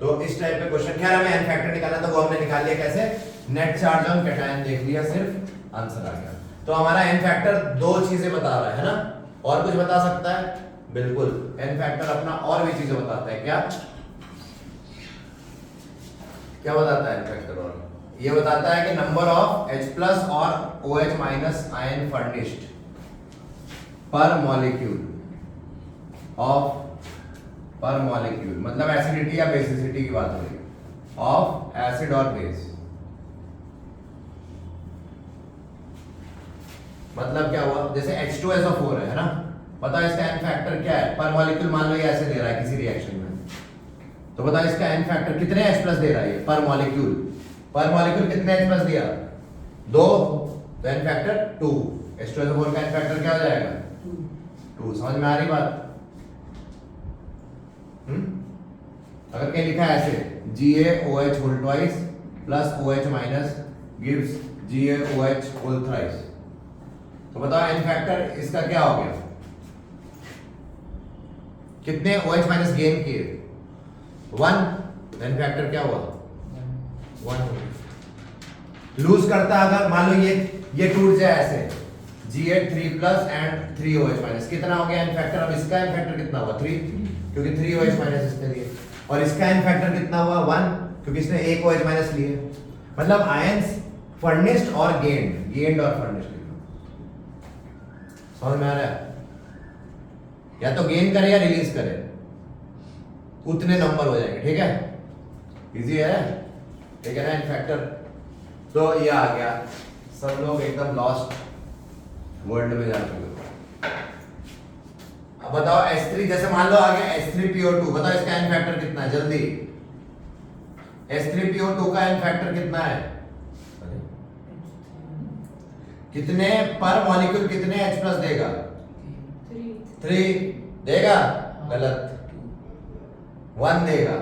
तो इस टाइप पे क्वेश्चन, खैर हमें एन फैक्टर निकालना था, वो हमने निकाल लिया। कैसे? नेट चार्ज ऑन कैटायन देख लिया, सिर्फ आंसर आ गया। तो हमारा एन फैक्टर 2 चीजें बता रहा है ना? और कुछ बता सकता है? बिल्कुल, एन फैक्टर अपना और भी चीजें बताता है। क्या क्या बताता है एन फैक्टर? और ये बताता है कि नंबर ऑफ H+ और OH- आयन फर्निश्ड पर मॉलिक्यूल मतलब एसिडिटी या बेसिसिटी की बात हो रही है, ऑफ एसिड और बेस। मतलब क्या हुआ? जैसे H2SO4 है ना? पता है इसका एन फैक्टर क्या है? पर मॉलिक्यूल मान लो ये ऐसे दे रहा है किसी रिएक्शन में, तो बताओ इसका n फैक्टर कितने H प्लस दे रहा है ये पर मॉलिक्यूल कितने H प्लस दिया 2 तो n फैक्टर 2 H2SO4 का n फैक्टर क्या हो जाएगा 2 समझ में आ रही बात अगर कहीं लिखा है ऐसे GaOH whole twice plus OH minus gives GaOH whole thrice तो बताओ n फैक्टर इसका क्या हो गया कितने OH माइनस गेन किए 1 n फैक्टर क्या हुआ 1 लूज करता अगर मान लो ये टूट जाए ऐसे Ga3 plus and 3OH minus कितना हो गया n फैक्टर अब इसका n फैक्टर कितना हुआ 3 क्योंकि 3OH माइनस इसने लिए और इसका n फैक्टर कितना हुआ 1 क्योंकि इसने एक OH माइनस लिए मतलब आयंस फर्निश्ड और गेन्ड और फर्निश्ड समझ में आ रहा है या तो गेन करे या रिलीज करे उतने नंबर हो जाएंगे ठीक है इजी है ठीक है ना इन फैक्टर तो ये आ गया सब लोग एकदम लॉस्ट वर्ल्ड में जा चुके हो अब बताओ H3 जैसे मान लो आ गया H3PO2 बताओ इसका n फैक्टर कितना है जल्दी H3PO2 का n फैक्टर कितना है कितने पर मॉलिक्यूल कितने H प्लस देगा 3 देगा गलत 1 देगा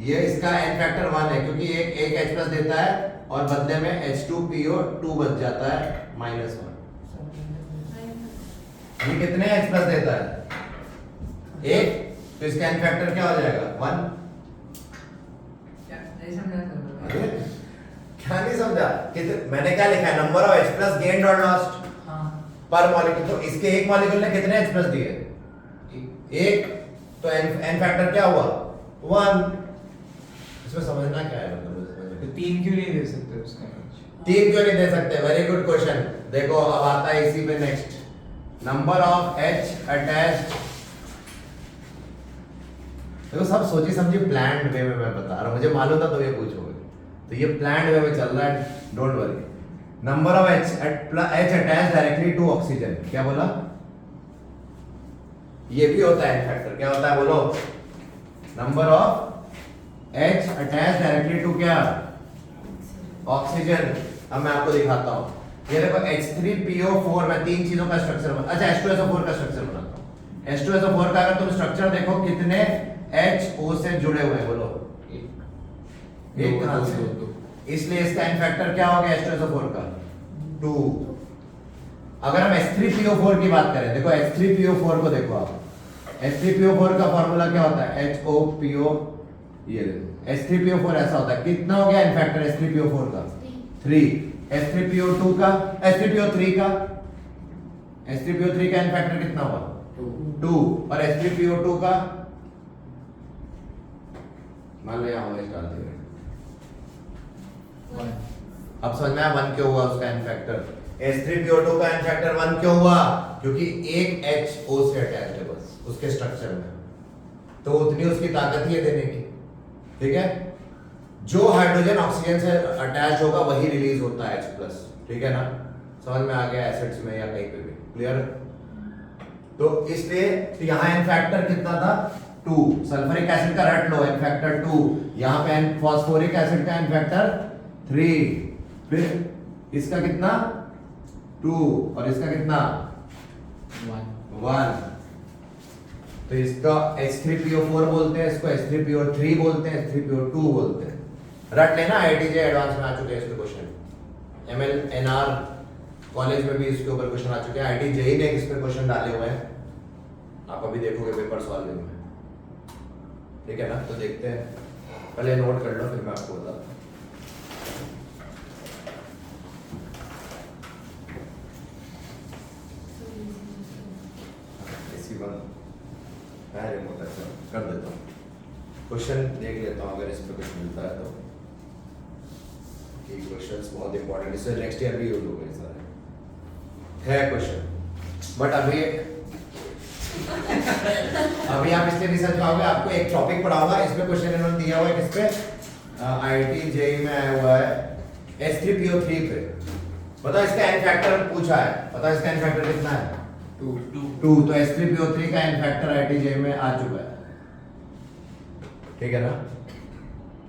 ये इसका n फैक्टर 1 है क्योंकि एक H प्लस देता है और बदले में H2PO2 बच जाता है -1 ये कितने H प्लस देता है एक तो इसका n फैक्टर क्या हो जाएगा 1 क्या नहीं समझा मैंने क्या लिखा है number of H plus gained और लॉस्ट पर मॉलिक्यूल तो इसके एक मॉलिक्यूल ने कितने H प्लस दिए एक तो n फैक्टर क्या हुआ 1 इसमें समझना क्या है मतलब तो 3 क्यों नहीं दे सकते उसका 3 क्यों नहीं दे सकते वेरी गुड क्वेश्चन देखो अब आता है इसी पे next number of H attached देखो सब सोची समझी प्लान्ड वे में मैं बता रहा हूं मुझे मालूम था तो ये पूछोगे तो ये प्लान्ड वे में चल रहा है don't worry number of H attached directly to oxygen क्या बोला ये भी होता है फैक्टर क्या होता है बोलो number of H attached directly to क्या ऑक्सीजन अब मैं आपको दिखाता हूं ये देखो H3PO4 मैं तीन चीजों का स्ट्रक्चर अच्छा H2SO4 का स्ट्रक्चर बनाता हूं H2SO4 का अगर तुम स्ट्रक्चर देखो कितने HO से जुड़े हुए हैं बोलो एक कहां से इसलिए इसका n फैक्टर क्या हो गया H2SO4 का 2 अगर हम H3PO4 की बात करें देखो H3PO4 को देखो आप H3PO4 का फार्मूला क्या होता है HOPO ये देखो H3PO4 ऐसा होता है कितना हो गया n फैक्टर H3PO4 का 3 H3PO2 का H3PO3 का H3PO3 का n फैक्टर कितना हुआ 2 और H3PO2 का मान लो यहां OH डाल दिया अब समझ में आया 1 क्यों हुआ उसका n फैक्टर H3PO2 का n फैक्टर 1 क्यों हुआ क्योंकि एक HO से अटैच्ड है बस उसके स्ट्रक्चर में तो उतनी उसकी ताकत ही है देने की ठीक है जो हाइड्रोजन ऑक्सीजन से अटैच होगा वही रिलीज होता है H+ ठीक है ना समझ में आ गया एसिड्स में या कहीं पे भी क्लियर तो इसलिए तो यहाँ n फैक्टर कितना था 2 सल्फ्यूरिक एसिड का रट लो n फैक्टर 2 यहाँ पे n फास्फोरिक एसिड का n फैक्टर 3 फिर इसका कितना 2 और इसका कितना 1 तो इसका H3PO4 बोलते हैं इसको H3PO3 बोलते हैं H3PO2 बोलते हैं रट लेना IITJ एडवांस में आ चुके हैं इस पे क्वेश्चन MLNR कॉलेज में भी इसके ऊपर क्वेश्चन आ चुके हैं IITJ ने इस पे क्वेश्चन डाले हुए हैं आप अभी देखोगे पेपर सॉल्विंग में ठीक है ना तो देखते हैं पहले नोट कर लो फिर मैं आपको बताता हूं मैं रिमोट ऐसा कर देता हूँ क्वेश्चन देख लेता हूँ अगर इस पे कुछ मिलता है तो कि क्वेश्चंस बहुत इंपॉर्टेंट इससे नेक्स्ट ईयर भी यूज होगा सारे है क्वेश्चन बट अभी आप इसलिए नहीं समझ पाओगे आपको एक टॉपिक पढ़ाऊंगा इसमें क्वेश्चन इन्होंने दिया हुआ है किस पे IIT JEE में आया हुआ है H3PO3 पे पता इसका n फैक्टर पूछा है पता इसका n फैक्टर कितना है 2 तो H3PO3 का n फैक्टर IIT JEE में आ चुका है ठीक है ना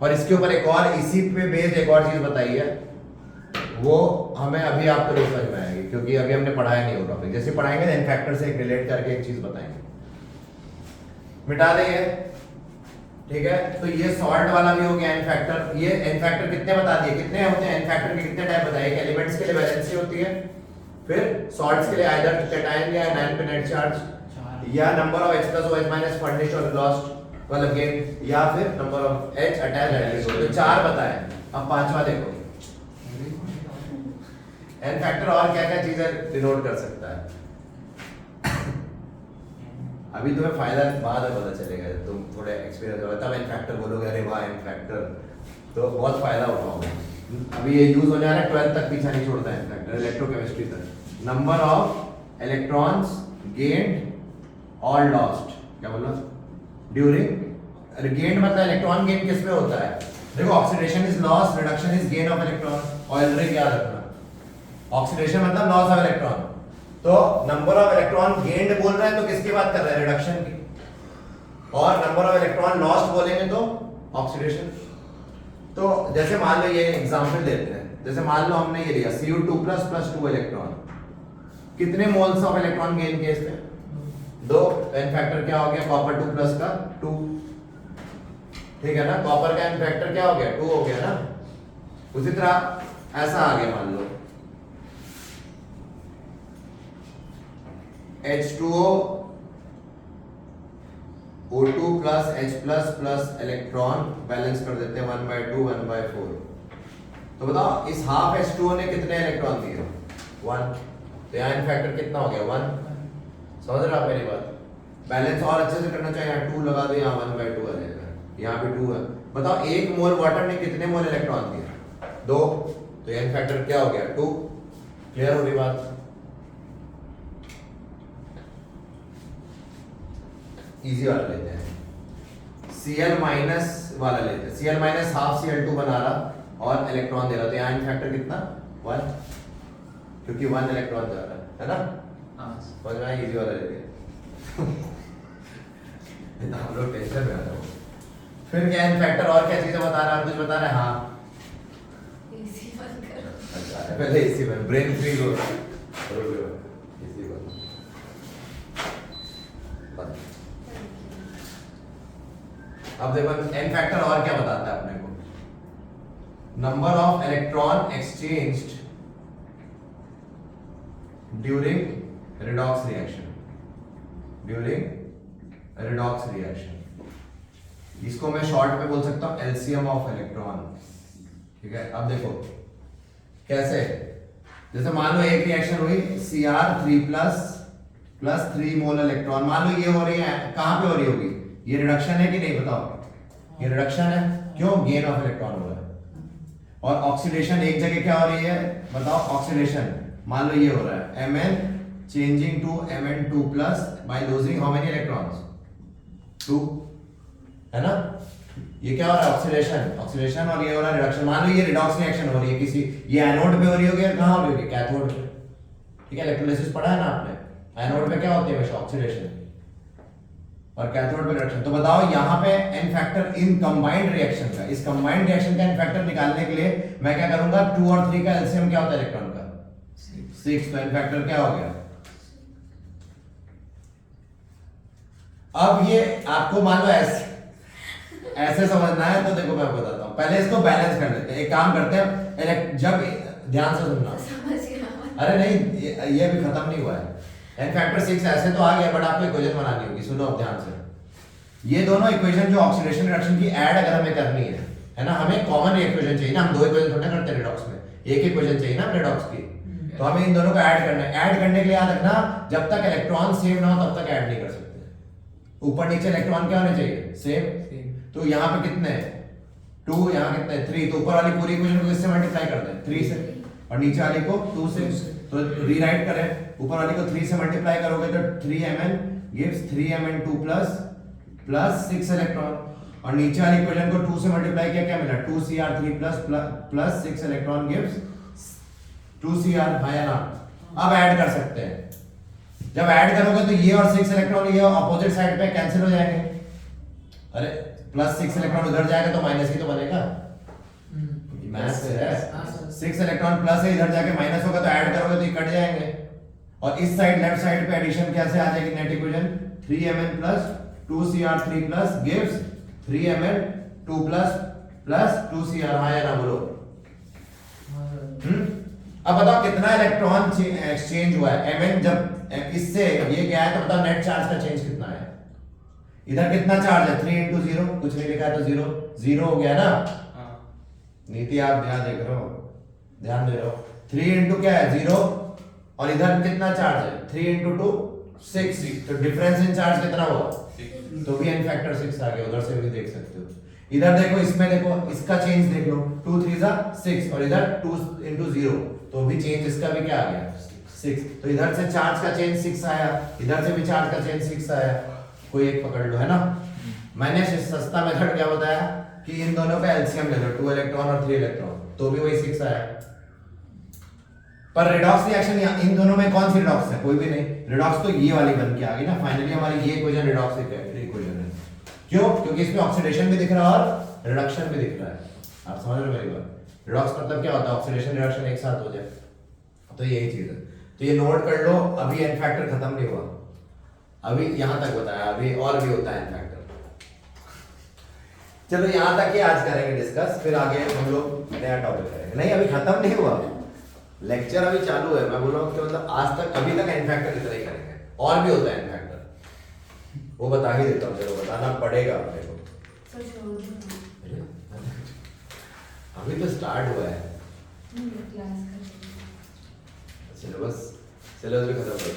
और इसके ऊपर एक और इसी पे बेस्ड एक और चीज बताई है, वो हमें अभी आपको नहीं समझ में आएगी क्योंकि अभी हमने पढ़ाया नहीं वो टॉपिक। जैसे पढ़ाएंगे एन फैक्टर से एक रिलेट करके एक चीज बताएंगे, मिटा देंगे। ठीक है, तो ये सॉल्ट वाला भी हो गया एन फैक्टर। ये एन फैक्टर कितने बता दिए, कितने होते हैं एन फैक्टर के, कितने टाइप बताइए। एक एलिमेंट्स के लिए वैलेंसी होती है, फिर सॉल्ट्स के लिए आइदर कैटायन या एनायन पे नेट चार्ज, या number of H plus OH minus furnished और लॉस्ट मतलब गेन, या फिर number of H attach elements. तो चार बताए, अब पांचवा देखो एन फैक्टर और क्या क्या चीजें डिनोट कर सकता है। अभी तुम्हें फायदा बाद में पता चलेगा जब तुम थोड़े एक्सपीरियंस होगा, तब एन फैक्टर बोलोगे अरे वाह एन फैक्टर, तो बहुत फायदा उठाओगे। अभी ये यूज हो जा रहा है 12th तक, पीछा नहीं छोड़ता है एन फैक्टर, इलेक्ट्रोकेमिस्ट्री तक। नंबर ऑफ इलेक्ट्रॉन्स गेन्ड और लॉस्ट, क्या बोला ड्यूरिंग गेन्ड, मतलब इलेक्ट्रॉन गेन किस में होता है। देखो oxidation is loss, reduction is gain of electron. Oil ring याद रखना, ऑक्सीडेशन मतलब लॉस ऑफ इलेक्ट्रॉन। तो नंबर ऑफ इलेक्ट्रॉन गेन्ड बोल रहे हैं तो किसकी बात कर रहे हैं, रिडक्शन की। और नंबर ऑफ इलेक्ट्रॉन लॉस्ट बोलेंगे तो ऑक्सीडेशन। तो जैसे मान लो ये एग्जांपल लेते हैं, जैसे मान लो हमने ये लिया Cu2 प्लस 2 इलेक्ट्रॉन, कितने मोल्स ऑफ इलेक्ट्रॉन गेन किए इसमें, 2। एन फैक्टर क्या हो गया, कॉपर 2 प्लस का 2, ठीक है ना। कॉपर का एन फैक्टर क्या हो गया, 2 हो गया ना। उसी तरह ऐसा आ गया, मान लो H2O O2 plus H plus plus electron balance कर देते हैं 1/2 1/4। तो बताओ इस हाफ H2O ने कितने इलेक्ट्रॉन दिए, 1। तो यहाँ एन फैक्टर कितना हो गया, 1। समझ रहे हो आप मेरी बात। बैलेंस और अच्छे से करना चाहिए, यहाँ 2 लगा दो, यहाँ 1/2 आ जाएगा, यहाँ भी 2 है। बताओ 1 मोल वाटर ने कितने मोल इलेक्ट्रॉन दिए, 2। तो एन फैक्टर क्या हो गया, 2। क्लियर हो गई बात। इजी वाला लेते हैं, Cl माइनस वाला लेते हैं। Cl माइनस हाफ Cl2 बना रहा और इलेक्ट्रॉन दे रहा, तो यहाँ एन फैक्टर कितना, 1, क्योंकि 1 इलेक्ट्रॉन जा रहा है ना। समझ में आया, इजी वाला लेते हैं। तो हम लोग टेंशन में आ रहे हो। फिर क्या एन फैक्टर और क्या चीजें बता रहा है, कुछ बता रहे हैं। हाँ एसी बंद करो। अच्छा पहले इसी में ब्रेन फ्री हो, इसी बंद। अब देखो एन फैक्टर और क्या बताता है अपने को, number of electron exchanged during redox reaction, during redox reaction. इसको मैं शॉर्ट में बोल सकता हूं एलसीएम ऑफ इलेक्ट्रॉन। ठीक है, अब देखो कैसे, जैसे मान लो एक रिएक्शन हुई Cr3 प्लस 3 मोल इलेक्ट्रॉन, मान लो ये हो रही है, कहां पे हो रही होगी, ये रिडक्शन है कि नहीं, बताओ। ये रिडक्शन है, क्यों, गेन ऑफ इलेक्ट्रॉन हो रहा है। और ऑक्सीडेशन एक जगह क्या हो रही है, बताओ। ऑक्सीडेशन मान लो ये हो रहा है Mn changing to Mn2 plus by losing how many electrons, 2, है ना। ये क्या हो रहा है, ऑक्सीडेशन, और ये हो रहा है रिडक्शन। मान लो ये रिडॉक्स रिएक्शन हो रही है किसी, ये एनोड पे हो रही होगी, कहां हो रही होगी, कैथोड पे। ठीक है, इलेक्ट्रोलिसिस पढ़ा है ना आपने, एनोड पे क्या होती है हमेशा, ऑक्सीडेशन, और कैथोड पे रिडक्शन। तो बताओ यहाँ पे n factor in combined reaction का, इस कंबाइंड रिएक्शन का एन फैक्टर निकालने के लिए मैं क्या करूंगा, 2 और 3 का एलसीएम क्या होता है इलेक्ट्रॉन का, 6। तो एन फैक्टर क्या हो गया। अब ये आपको मान लो ऐसे समझना है, तो देखो मैं बताता हूँ, पहले इसको बैलेंस कर लेते हैं। एक काम करते हैं, जब ध्यान से सुनना, समझ गया। अरे नहीं ये अभी खत्म नहीं हुआ है। एन फैक्टर 6 ऐसे तो आ गया, बट आपको इक्वेशन बनानी होगी, सुनो अब ध्यान से। ये दोनों इक्वेशन जो ऑक्सीडेशन रिडक्शन की ऐड अगर हमें करनी है ना, हमें कॉमन इक्वेशन चाहिए ना, हम 2 इक्वेशन थोड़ा करते हैं रिडॉक्स में, एक इक्वेशन चाहिए ना रिडॉक्स की। तो हमें इन दोनों को ऐड करना है। ऐड करने के लिए याद रखना, जब तक इलेक्ट्रॉन सेम ना हो तब तक ऐड नहीं कर सकते। ऊपर नीचे इलेक्ट्रॉन क्या होने चाहिए, सेम। तो यहाँ पे कितने हैं, 2, यहाँ कितने, 3। तो ऊपर वाली पूरी इक्वेशन को किससे मल्टीप्लाई कर दें, 3 से, और नीचे वाली को 2 से। तो रीराइट करें, ऊपर वाली को 3 से मल्टीप्लाई करोगे तो 3Mn gives 3Mn2 plus 6 electron, और नीचे वाली इक्वेशन को 2 से मल्टीप्लाई किया, क्या मिला, 2Cr3 plus 6 electron gives 2Cr, है ना। अब ऐड कर सकते हैं, जब ऐड करोगे तो ये और 6 इलेक्ट्रॉन ये ऑपोजिट साइड पे कैंसिल हो जाएंगे। अरे प्लस 6 इलेक्ट्रॉन उधर जाएगा तो माइनस ही तो बनेगा, मैथ्स है। हाँ, सर। 6 इलेक्ट्रॉन प्लस है, इधर जाके माइनस होगा तो ऐड करोगे तो ये कट जाएंगे। और इस साइड लेफ्ट साइड पे एडिशन कैसे आ जाएगी net equation, 3mn plus 2cr3 plus gives 3mn 2 plus plus 2cr। हाँ या ना बोलो। अब बताओ कितना इलेक्ट्रॉन एक्सचेंज हुआ है, mn जब इससे ये गया है तो बताओ नेट चार्ज का चेंज कितना है। इधर कितना चार्ज है, 3 into 0, कुछ नहीं लिखा है तो 0 0 हो गया ना। हाँ नीति आप ध्यान देख रहे हो, ध्यान दे रहे हो। 3 into क्या है 0, और इधर कितना चार्ज है 3 into 2 6, तो डिफरेंस इन चार्ज कितना हुआ, तो भी n फैक्टर 6 आ गया, उधर से भी देख सकते हो। इधर देखो, इसमें देखो, इसका चेंज देख लो, 2 3 6 और इधर 2 into 0, तो भी चेंज इसका भी क्या आ गया 6। तो इधर से चार्ज का चेंज 6 आया, इधर से भी चार्ज का चेंज 6 आया, कोई एक पकड़ लो, है ना। मैंने सस्ता मेथड क्या बताया कि इन दोनों का एलसीएम ले लो, 2 इलेक्ट्रॉन और 3 इलेक्ट्रॉन, तो भी वही 6 आया। पर रिडॉक्स रिएक्शन इन दोनों में कौन सी रिडॉक्स है, कोई भी नहीं। रिडॉक्स तो ये वाली बन के आ गई ना, फाइनली हमारी ये इक्वेशन रिडॉक्स इक्वेशन है। क्यों, क्योंकि इसमें ऑक्सीडेशन भी दिख रहा है और रिडक्शन भी दिख रहा है। आप समझ रहे हो मेरी बात। रिडॉक्स मतलब क्या होता है, ऑक्सीडेशन रिडक्शन एक साथ हो जाए, तो यही चीज है। तो ये नोट कर लो, अभी एन फैक्टर खत्म नहीं हुआ, अभी यहां तक बताया, अभी और भी होता है एन फैक्टर। चलो यहां तक ही आज करेंगे डिस्कस, फिर आगे हम लोग नया टॉपिक करेंगे। नहीं अभी खत्म नहीं हुआ, लेक्चर अभी चालू है। मैं बोल रहा हूँ कि मतलब आज तक अभी तक एन फैक्टर इतना ही करेंगे, और भी होता है एन फैक्टर, वो बता ही देता हूँ, चलो बताना पड़ेगा अपने को। तो छोड़ दो, अभी तो स्टार्ट हुआ है क्लास कर सिलेबस, सिलेबस भी खत्म कर।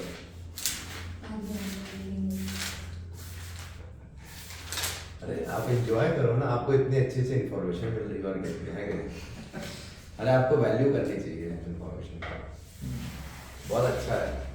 अरे आप एंजॉय करो ना, आपको इतनी अच्छी अच्छी इन्फॉर्मेशन मिल रही है और क्या है। अरे आपको वैल्यू करनी चाहिए इन्फॉर्मेशन का, बहुत अच्छा है।